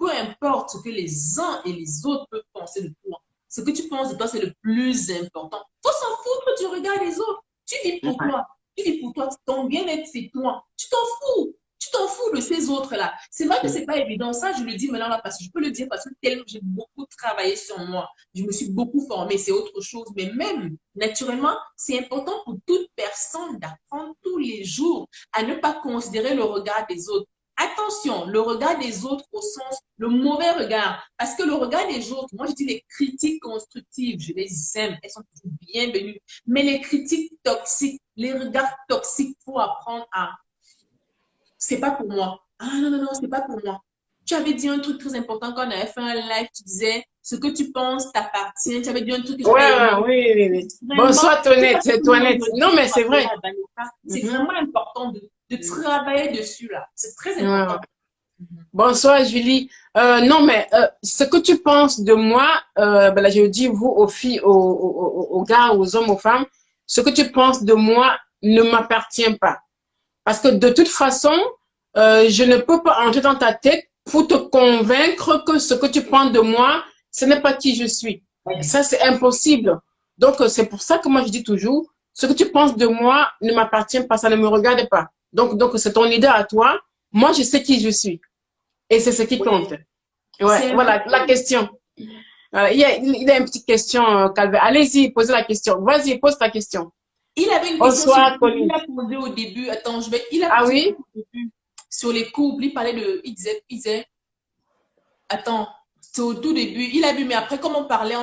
importe ce que les uns et les autres peuvent penser de toi. Ce que tu penses de toi, c'est le plus important. Faut s'en foutre du regard des autres. Tu vis pour toi. Tu vis pour toi. Ton bien-être, c'est toi. Tu t'en fous. Tu t'en fous de ces autres-là. C'est vrai que c'est pas évident. Ça, je le dis maintenant là parce que je peux le dire parce que tellement j'ai beaucoup travaillé sur moi. Je me suis beaucoup formée. C'est autre chose. Mais même, naturellement, c'est important pour toute personne d'apprendre tous les jours à ne pas considérer le regard des autres. Attention, le regard des autres au sens, le mauvais regard. Parce que le regard des autres, moi je dis les critiques constructives, je les aime, elles sont toujours bienvenues. Mais les critiques toxiques, les regards toxiques, faut apprendre à c'est pas pour moi. Ah non, non, non, c'est pas pour moi. Tu avais dit un truc très important quand on avait fait un live, tu disais ce que tu penses t'appartient. Tu avais dit un truc que oui. Bonsoir, Toinette. Non, mais c'est vrai. C'est vraiment important de travailler dessus, là. C'est très important. Bonsoir, Julie. Non, mais ce que tu penses de moi, là, je dis vous, aux filles, aux gars, aux hommes, aux femmes, ce que tu penses de moi ne m'appartient pas. Parce que de toute façon, je ne peux pas entrer dans ta tête pour te convaincre que ce que tu penses de moi, ce n'est pas qui je suis. Ça, c'est impossible. Donc, c'est pour ça que moi, je dis toujours, ce que tu penses de moi ne m'appartient pas, ça ne me regarde pas. Donc c'est ton idée à toi. Moi, je sais qui je suis. Et c'est ce qui compte. Ouais, voilà, la question. Il y a une petite question, Calvin. Allez-y, posez la question. Vas-y, pose ta question. Il avait une question qu'il a posée au début. Attends, il a posé au début sur les couples. Il parlait de, il disait, attends, C'est au tout début. Il a vu, mais après, comme on parlait,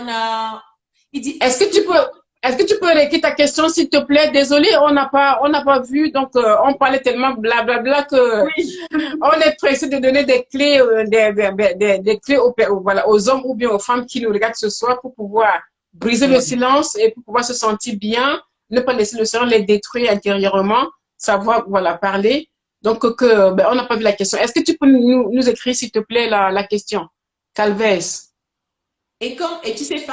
il dit, Est-ce que tu peux réécrire ta question, s'il te plaît? Désolé, on n'a pas vu, donc on parlait tellement blablabla que oui. on est pressé de donner des clés, des clés voilà, aux hommes ou bien aux femmes qui nous regardent ce soir pour pouvoir briser le silence et pour pouvoir se sentir bien, ne pas laisser le silence les détruire intérieurement, savoir, voilà, parler. Donc, on n'a pas vu la question. Est-ce que tu peux nous écrire, s'il te plaît, la question? Calvez. Et tu sais,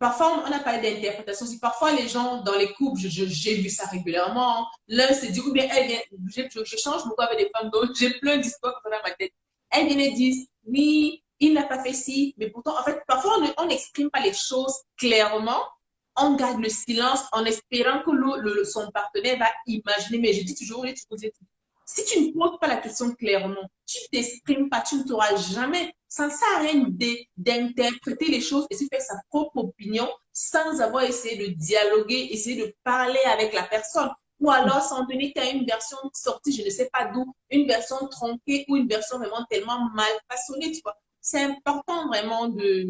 parfois, on a parlé d'interprétation. Parfois, les gens, dans les couples, j'ai vu ça régulièrement. L'un se dit, ou bien elle vient, je change beaucoup avec des femmes, donc j'ai plein d'histoires dans ma tête. Elles viennent et disent, oui, il n'a pas fait ci, mais pourtant, en fait, parfois, on n'exprime pas les choses clairement. On garde le silence en espérant que son partenaire va imaginer. Mais je dis toujours, si tu ne poses pas la question clairement, tu ne t'exprimes pas, tu ne t'auras jamais. Ça ne sert à rien d'interpréter les choses et de faire sa propre opinion sans avoir essayé de dialoguer, essayer de parler avec la personne. Ou alors s'en tenir qu'à une version sortie, je ne sais pas d'où, une version tronquée ou une version vraiment tellement mal façonnée, tu vois. C'est important vraiment de...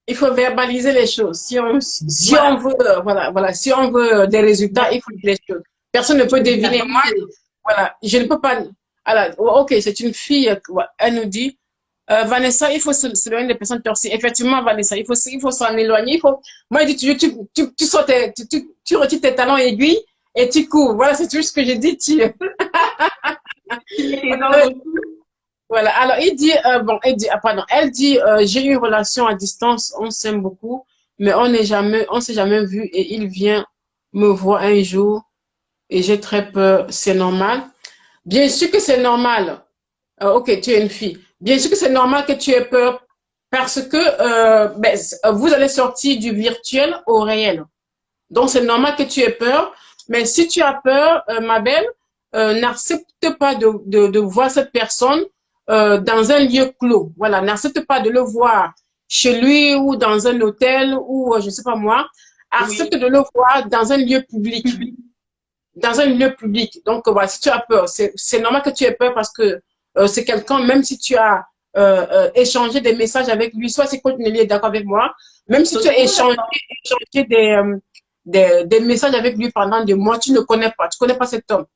Il faut verbaliser les choses. Si Voilà. on veut, voilà, si on veut des résultats, il faut dire les choses. Personne ne peut deviner. Moi, voilà, je ne peux pas. Alors, ok, c'est une fille, elle nous dit, Vanessa, il faut s'éloigner des personnes toxiques. Effectivement, Vanessa, il faut s'en éloigner. Moi, je dis, tu retires tes talons aiguilles et tu cours. Voilà, c'est tout ce que j'ai dit. Voilà. Alors, elle dit, j'ai eu une relation à distance, on s'aime beaucoup, mais on s'est jamais vu et il vient me voir un jour et j'ai très peur. C'est normal. Bien sûr que c'est normal. Ok, tu es une fille. Bien sûr que c'est normal que tu aies peur parce que vous allez sortir du virtuel au réel. Donc, c'est normal que tu aies peur. Mais si tu as peur, ma belle, n'accepte pas de voir cette personne dans un lieu clos. Voilà, n'accepte pas de le voir chez lui ou dans un hôtel ou je sais pas moi. Accepte de le voir dans un lieu public. Dans un lieu public. Donc, voilà, si tu as peur, c'est normal que tu aies peur parce que c'est quelqu'un, même si tu as échangé des messages avec lui, soit c'est quand Nelly est d'accord avec moi, même si tu as échangé des messages avec lui pendant des mois, tu ne connais pas cet homme.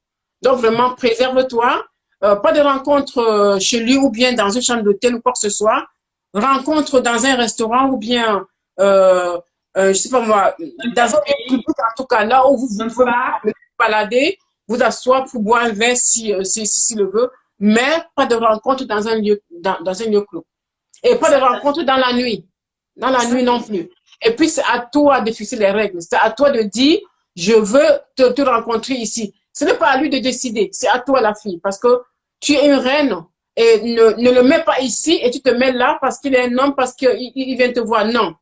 Donc, vraiment, préserve-toi. Pas de rencontre chez lui ou bien dans une chambre d'hôtel ou quoi que ce soit. Rencontre dans un restaurant ou bien, je sais pas moi, dans un lieu public, en tout cas, là où vous pouvez balader, vous asseoir pour boire un verre si le veut, mais pas de rencontre dans un lieu clos. Et pas de rencontre dans la nuit. Dans la nuit non plus. Et puis, c'est à toi de fixer les règles. C'est à toi de dire, je veux te rencontrer ici. Ce n'est pas à lui de décider. C'est à toi, la fille. Parce que tu es une reine. Et ne le mets pas ici et tu te mets là parce qu'il est un homme, parce qu'il vient te voir. Non.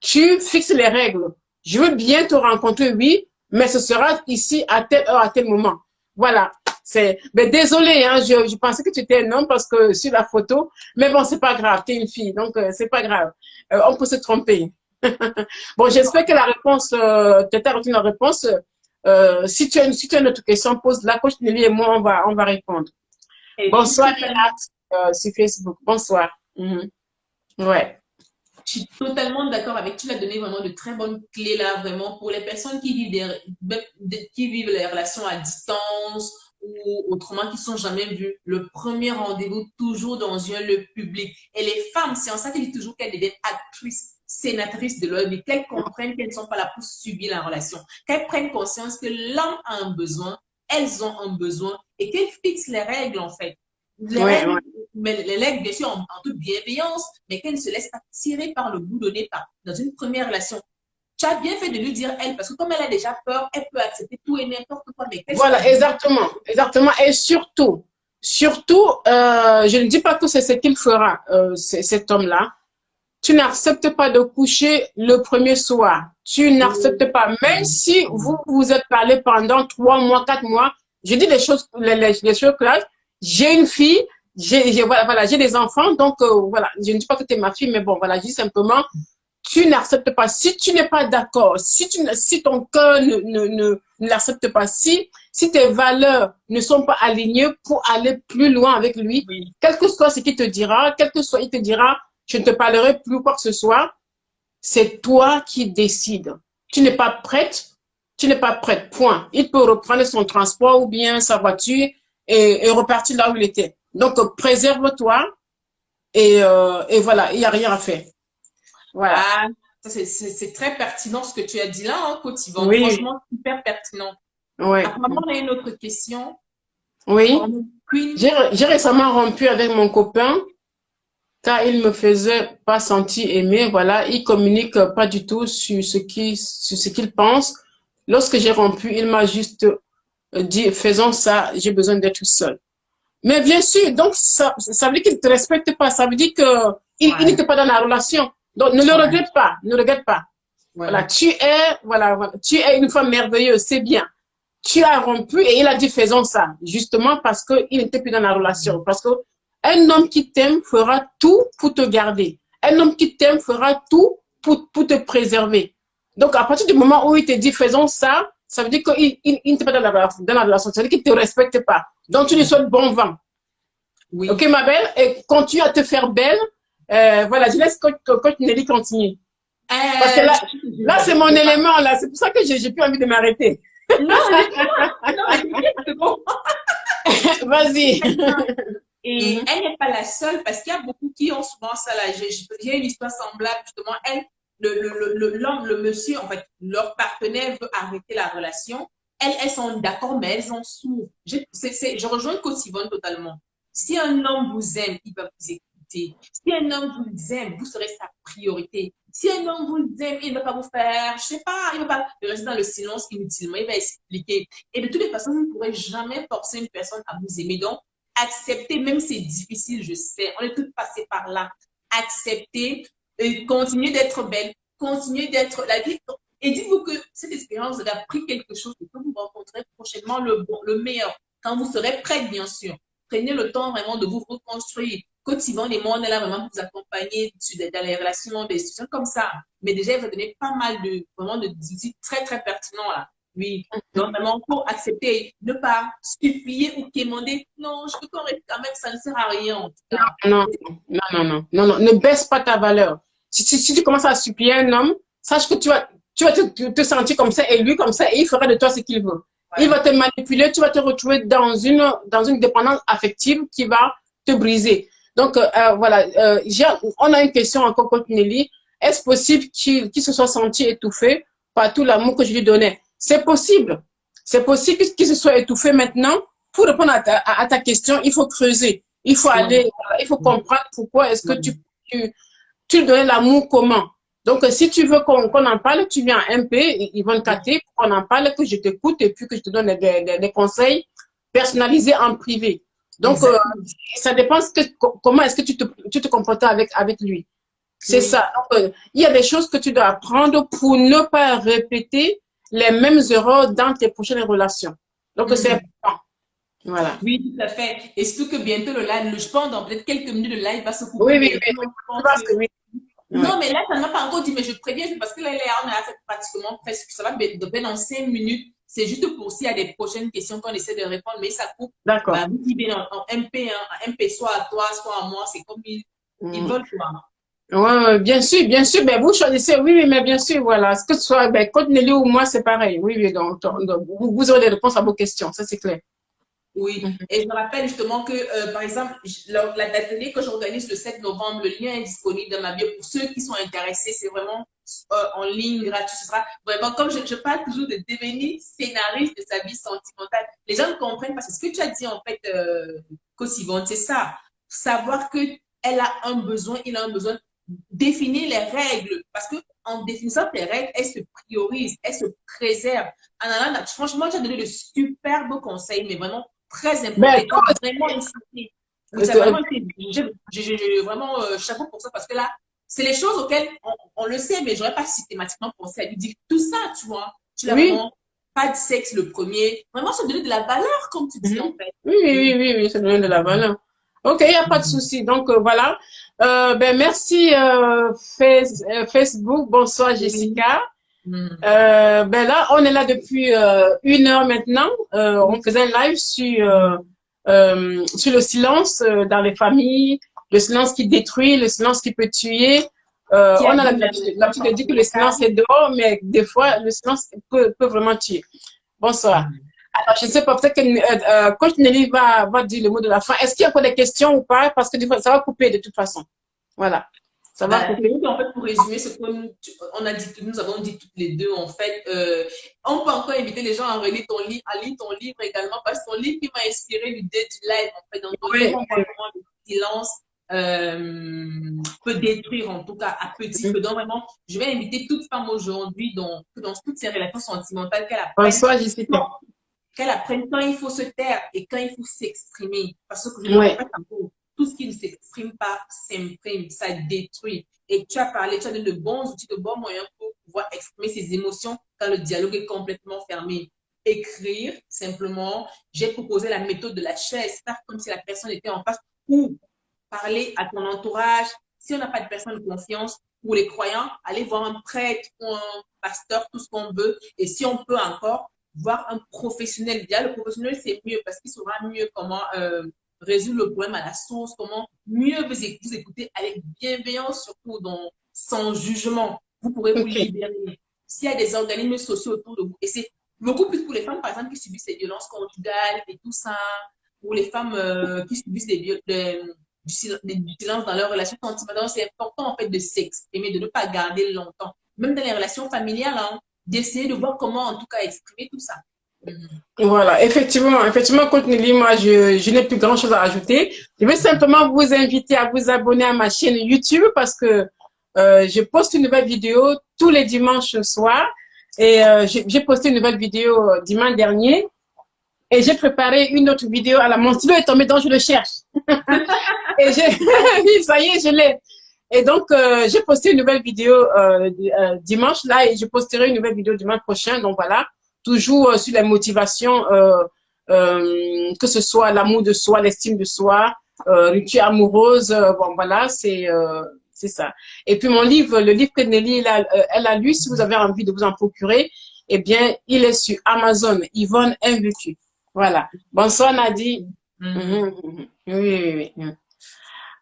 Tu fixes les règles. Je veux bien te rencontrer, oui, mais ce sera ici à telle heure, à tel moment. Voilà. Mais désolé, hein, je pensais que tu étais un homme parce que sur la photo, mais bon, c'est pas grave, tu es une fille, donc c'est pas grave. On peut se tromper. Bon, j'espère que la réponse, tu as retenu la réponse. Si tu as une autre question, pose-la. Coach Nelly et moi, on va répondre. Bonsoir, sur Facebook. Bonsoir. Ouais. Je suis totalement d'accord avec. Tu l'as donné vraiment de très bonnes clés là, vraiment, pour les personnes qui vivent les relations à distance ou autrement qui sont jamais vues. Le premier rendez-vous, toujours dans un lieu public. Et les femmes, c'est en ça qu'elles disent toujours qu'elles deviennent actrices, sénatrices de leur vie, qu'elles comprennent qu'elles ne sont pas là pour subir la relation, qu'elles prennent conscience que l'homme a un besoin, elles ont un besoin et qu'elles fixent les règles en fait. Mais les règles, bien sûr, en toute bienveillance, mais qu'elle ne se laisse pas tirer par le bout donné par dans une première relation. Tu as bien fait de lui dire elle, parce que comme elle a déjà peur, elle peut accepter tout et n'importe quoi. Mais voilà, exactement. Et surtout, je ne dis pas que c'est ce qu'il fera, cet homme-là. Tu n'acceptes pas de coucher le premier soir. Tu n'acceptes pas, même si vous vous êtes parlé pendant 3 mois, 4 mois. Je dis les choses claires. J'ai une fille, j'ai des enfants, donc voilà. Je ne dis pas que tu es ma fille, mais bon, voilà, je dis simplement, tu n'acceptes pas. Si tu n'es pas d'accord, si ton cœur ne l'accepte pas, si tes valeurs ne sont pas alignées pour aller plus loin avec lui, quel que soit ce qu'il te dira, quel que soit, il te dira, je ne te parlerai plus quoi que ce soit. C'est toi qui décides. Tu n'es pas prête, point. Il peut reprendre son transport ou bien sa voiture et repartir là où il était. Donc, préserve-toi et voilà, il n'y a rien à faire. Voilà. Ah, c'est très pertinent ce que tu as dit là, hein, Coach Yvonne. Oui. Franchement, super pertinent. Ouais. Apparemment, on a une autre question. Oui. J'ai récemment rompu avec mon copain car il me faisait pas sentir aimé. Voilà, il communique pas du tout sur ce qu'il pense. Lorsque j'ai rompu, il m'a juste dit, faisons ça, j'ai besoin d'être seul. Mais bien sûr, donc ça veut dire qu'il ne te respecte pas, ça veut dire qu'il n'était pas dans la relation. Donc ne le regrette pas, ne regrette pas. Ouais. Voilà, tu es une femme merveilleuse, c'est bien. Tu as rompu et il a dit faisons ça, justement parce qu'il n'était plus dans la relation. Parce que un homme qui t'aime fera tout pour te garder. Un homme qui t'aime fera tout pour te préserver. Donc à partir du moment où il te dit faisons ça, ça veut dire qu'il n'était pas dans la relation, ça veut dire qu'il ne te respecte pas. Donc tu lui souhaites bon vent. Oui. Ok ma belle, et continue à te faire belle. Voilà, je laisse Coach Nelly continuer. Parce que là c'est mon élément, là. C'est pour ça que j'ai plus envie de m'arrêter. Non, c'est bon. Vas-y. Et elle n'est pas la seule parce qu'il y a beaucoup qui ont souvent ça là. J'ai une histoire semblable, justement. L'homme, le monsieur, en fait, leur partenaire veut arrêter la relation. Elles sont d'accord, mais elles en souffrent. Je rejoins Coach Yvonne totalement. Si un homme vous aime, il va vous écouter. Si un homme vous aime, vous serez sa priorité. Si un homme vous aime, il ne va pas vous faire, je sais pas, il ne va pas rester dans le silence inutilement, il va expliquer. Et de toutes les façons, vous ne pourrez jamais forcer une personne à vous aimer. Donc, accepter, même si c'est difficile, je sais, on est toutes passées par là. Accepter, continuer d'être belle, continuer d'être la vie. Et dites-vous que cette expérience, vous avez appris quelque chose et que vous rencontrerez prochainement le meilleur. Quand vous serez prête, bien sûr. Prenez le temps vraiment de vous reconstruire. Coach Yvonne et moi, on est là vraiment pour vous accompagner dans les relations, des situations comme ça. Mais déjà, il va donner pas mal d'outils très, très pertinents là. Oui. Donc, vraiment, il faut accepter, ne pas supplier ou quémander. Non, je peux qu'on reste quand même, ça ne sert à rien. En tout cas. Non. Ne baisse pas ta valeur. Si tu commences à supplier un homme, sache que tu vas te sentir comme ça et lui comme ça et il fera de toi ce qu'il veut. Ouais. Il va te manipuler, tu vas te retrouver dans une dépendance affective qui va te briser. Donc, voilà, on a une question encore contre Nelly. Est-ce possible qu'il se soit senti étouffé par tout l'amour que je lui donnais? C'est possible. C'est possible qu'il se soit étouffé maintenant. Pour répondre à ta question, il faut creuser. Il faut aller, il faut comprendre pourquoi est-ce que tu lui donnais l'amour comment. Donc, si tu veux qu'on en parle, tu viens à MP, Yvonne Katé, qu'on en parle, que je t'écoute et puis que je te donne des conseils personnalisés en privé. Donc, ça dépend comment est-ce que tu te comportes avec lui. C'est ça. Donc, il y a des choses que tu dois apprendre pour ne pas répéter les mêmes erreurs dans tes prochaines relations. Donc, c'est important. Voilà. Oui, tout à fait. Et surtout que bientôt, le live, je pense, dans peut-être quelques minutes, le live va se couper. Oui. Non, mais là, ça ne m'a pas encore dit, mais je préviens, parce que là, on a fait pratiquement presque, ça va de dans 5 minutes. C'est juste pour s'il y a des prochaines questions qu'on essaie de répondre, mais ça coupe. D'accord. Bah, vous dites en MP, MP, soit à toi, soit à moi, c'est comme ils veulent quoi. Ouais, bien sûr, ben vous choisissez, oui, mais bien sûr, voilà. Ce que ce soit, ben, Coach Nelly ou moi, c'est pareil. Oui, donc vous aurez des réponses à vos questions, ça c'est clair. Oui, et je me rappelle justement que, par exemple, l'atelier que j'organise le 7 novembre, le lien est disponible dans ma bio pour ceux qui sont intéressés. C'est vraiment en ligne, gratuit. Ce sera vraiment, comme je parle toujours de devenir scénariste de sa vie sentimentale. Les gens comprennent parce que ce que tu as dit, en fait, Coach Yvonne, c'est ça. Savoir qu'il a un besoin, définir les règles. Parce que en définissant tes règles, elle se priorise, elle se préserve. Franchement, tu as donné de superbes conseils, mais vraiment très important. Vraiment insister. J'ai vraiment chapeau pour ça parce que là, c'est les choses auxquelles on le sait, mais je n'aurais pas systématiquement pensé à lui dire tout ça, tu vois. Tu l'as vraiment pas de sexe le premier. Vraiment, se donner de la valeur, comme tu dis, en fait. Oui, se donner de la valeur. Ok, il n'y a pas de souci. Donc, voilà. Ben, merci Facebook. Bonsoir, Jessica. Ben là, on est là depuis 1 heure maintenant. On faisait un live sur le silence dans les familles. Le silence qui détruit, le silence qui peut tuer. On a l'habitude de dire que le silence est dehors, mais des fois, le silence peut vraiment tuer. Bonsoir. Alors, je ne sais pas, peut-être que Coach Nelly va dire le mot de la fin. Est-ce qu'il y a encore des questions ou pas? Parce que des fois, ça va couper de toute façon. Voilà. Ça va couper. En fait, pour résumer ce qu'on a dit, nous avons dit toutes les deux, en fait, on peut encore inviter les gens à relire ton livre, à lire ton livre également, parce que ton livre qui m'a inspiré l'idée du live, en fait, dans ton livre, on voit comment le silence peut détruire, en tout cas, à petit feu. Donc, vraiment, je vais inviter toute femme aujourd'hui dans toutes ces relations sentimentales qu'elle apprenne. Bonsoir, Jessica. Qu'elle apprenne quand il faut se taire et quand il faut s'exprimer. Parce que je ne sais pas tout ce qui ne s'exprime pas s'imprime, ça détruit. Et tu as parlé, tu as donné de bons outils, de bons moyens pour pouvoir exprimer ses émotions quand le dialogue est complètement fermé. Écrire, simplement, j'ai proposé la méthode de la chaise, faire comme si la personne était en face, ou parler à ton entourage. Si on n'a pas de personne de confiance, pour les croyants, aller voir un prêtre ou un pasteur, tout ce qu'on veut. Et si on peut encore, voir un professionnel. Déjà, le professionnel, c'est mieux parce qu'il saura mieux comment résoudre le problème à la source, comment mieux vous écouter avec bienveillance, surtout sans jugement. Vous pourrez vous libérer. S'il y a des organismes sociaux autour de vous, et c'est beaucoup plus pour les femmes, par exemple, qui subissent les violences conjugales et tout ça, pour les femmes qui subissent du silence dans leurs relations sentimentales, c'est important en fait de s'exprimer, de ne pas garder longtemps. Même dans les relations familiales, hein, d'essayer de voir comment en tout cas exprimer tout ça. Voilà, effectivement, Coach Nelly, moi, je n'ai plus grand chose à ajouter. Je vais simplement vous inviter à vous abonner à ma chaîne YouTube parce que je poste une nouvelle vidéo tous les dimanches soir. Et j'ai posté une nouvelle vidéo dimanche dernier. Et j'ai préparé une autre vidéo à mon stylo est tombé, donc je le cherche. Et oui, ça y est, je l'ai. Et donc, j'ai posté une nouvelle vidéo dimanche là et je posterai une nouvelle vidéo dimanche prochain. Donc voilà, toujours sur la motivation, que ce soit l'amour de soi, l'estime de soi, rupture amoureuse. Bon voilà, c'est ça. Et puis mon livre, le livre que Nelly elle a lu, si vous avez envie de vous en procurer, eh bien, il est sur Amazon, Yvonne Invaincue. Voilà. Bonsoir Nadie. Oui.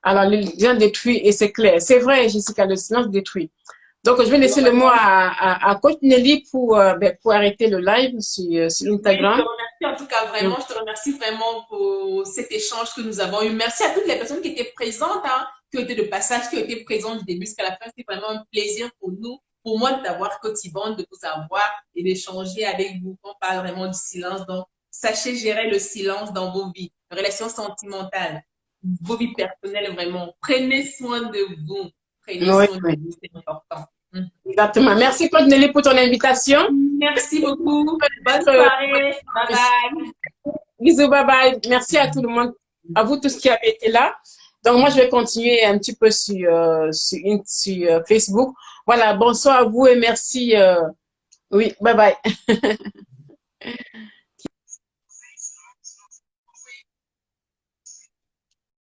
Alors, le silence détruit et c'est clair. C'est vrai, Jessica, le silence détruit. Donc, je vais laisser le mot à Coach Nelly pour arrêter le live sur Instagram. Je te remercie en tout cas vraiment, je te remercie vraiment pour cet échange que nous avons eu. Merci à toutes les personnes qui étaient présentes, hein, qui ont été de passage, qui ont été présentes du début jusqu'à la fin. C'était vraiment un plaisir pour nous, pour moi d'avoir Coach Yvonne, de vous avoir et d'échanger avec vous. On parle vraiment du silence. Donc, sachez gérer le silence dans vos vies, relations sentimentales, vos vies personnelles vraiment. Prenez soin de vous. Prenez soin de vous, c'est important. Exactement. Merci Coach Nelly pour ton invitation. Merci beaucoup. Bonne soirée. Bye bye. Bisous, bye bye. Merci à tout le monde, à vous tous qui avez été là. Donc moi je vais continuer un petit peu sur Facebook. Voilà, bonsoir à vous et merci. Oui, bye bye.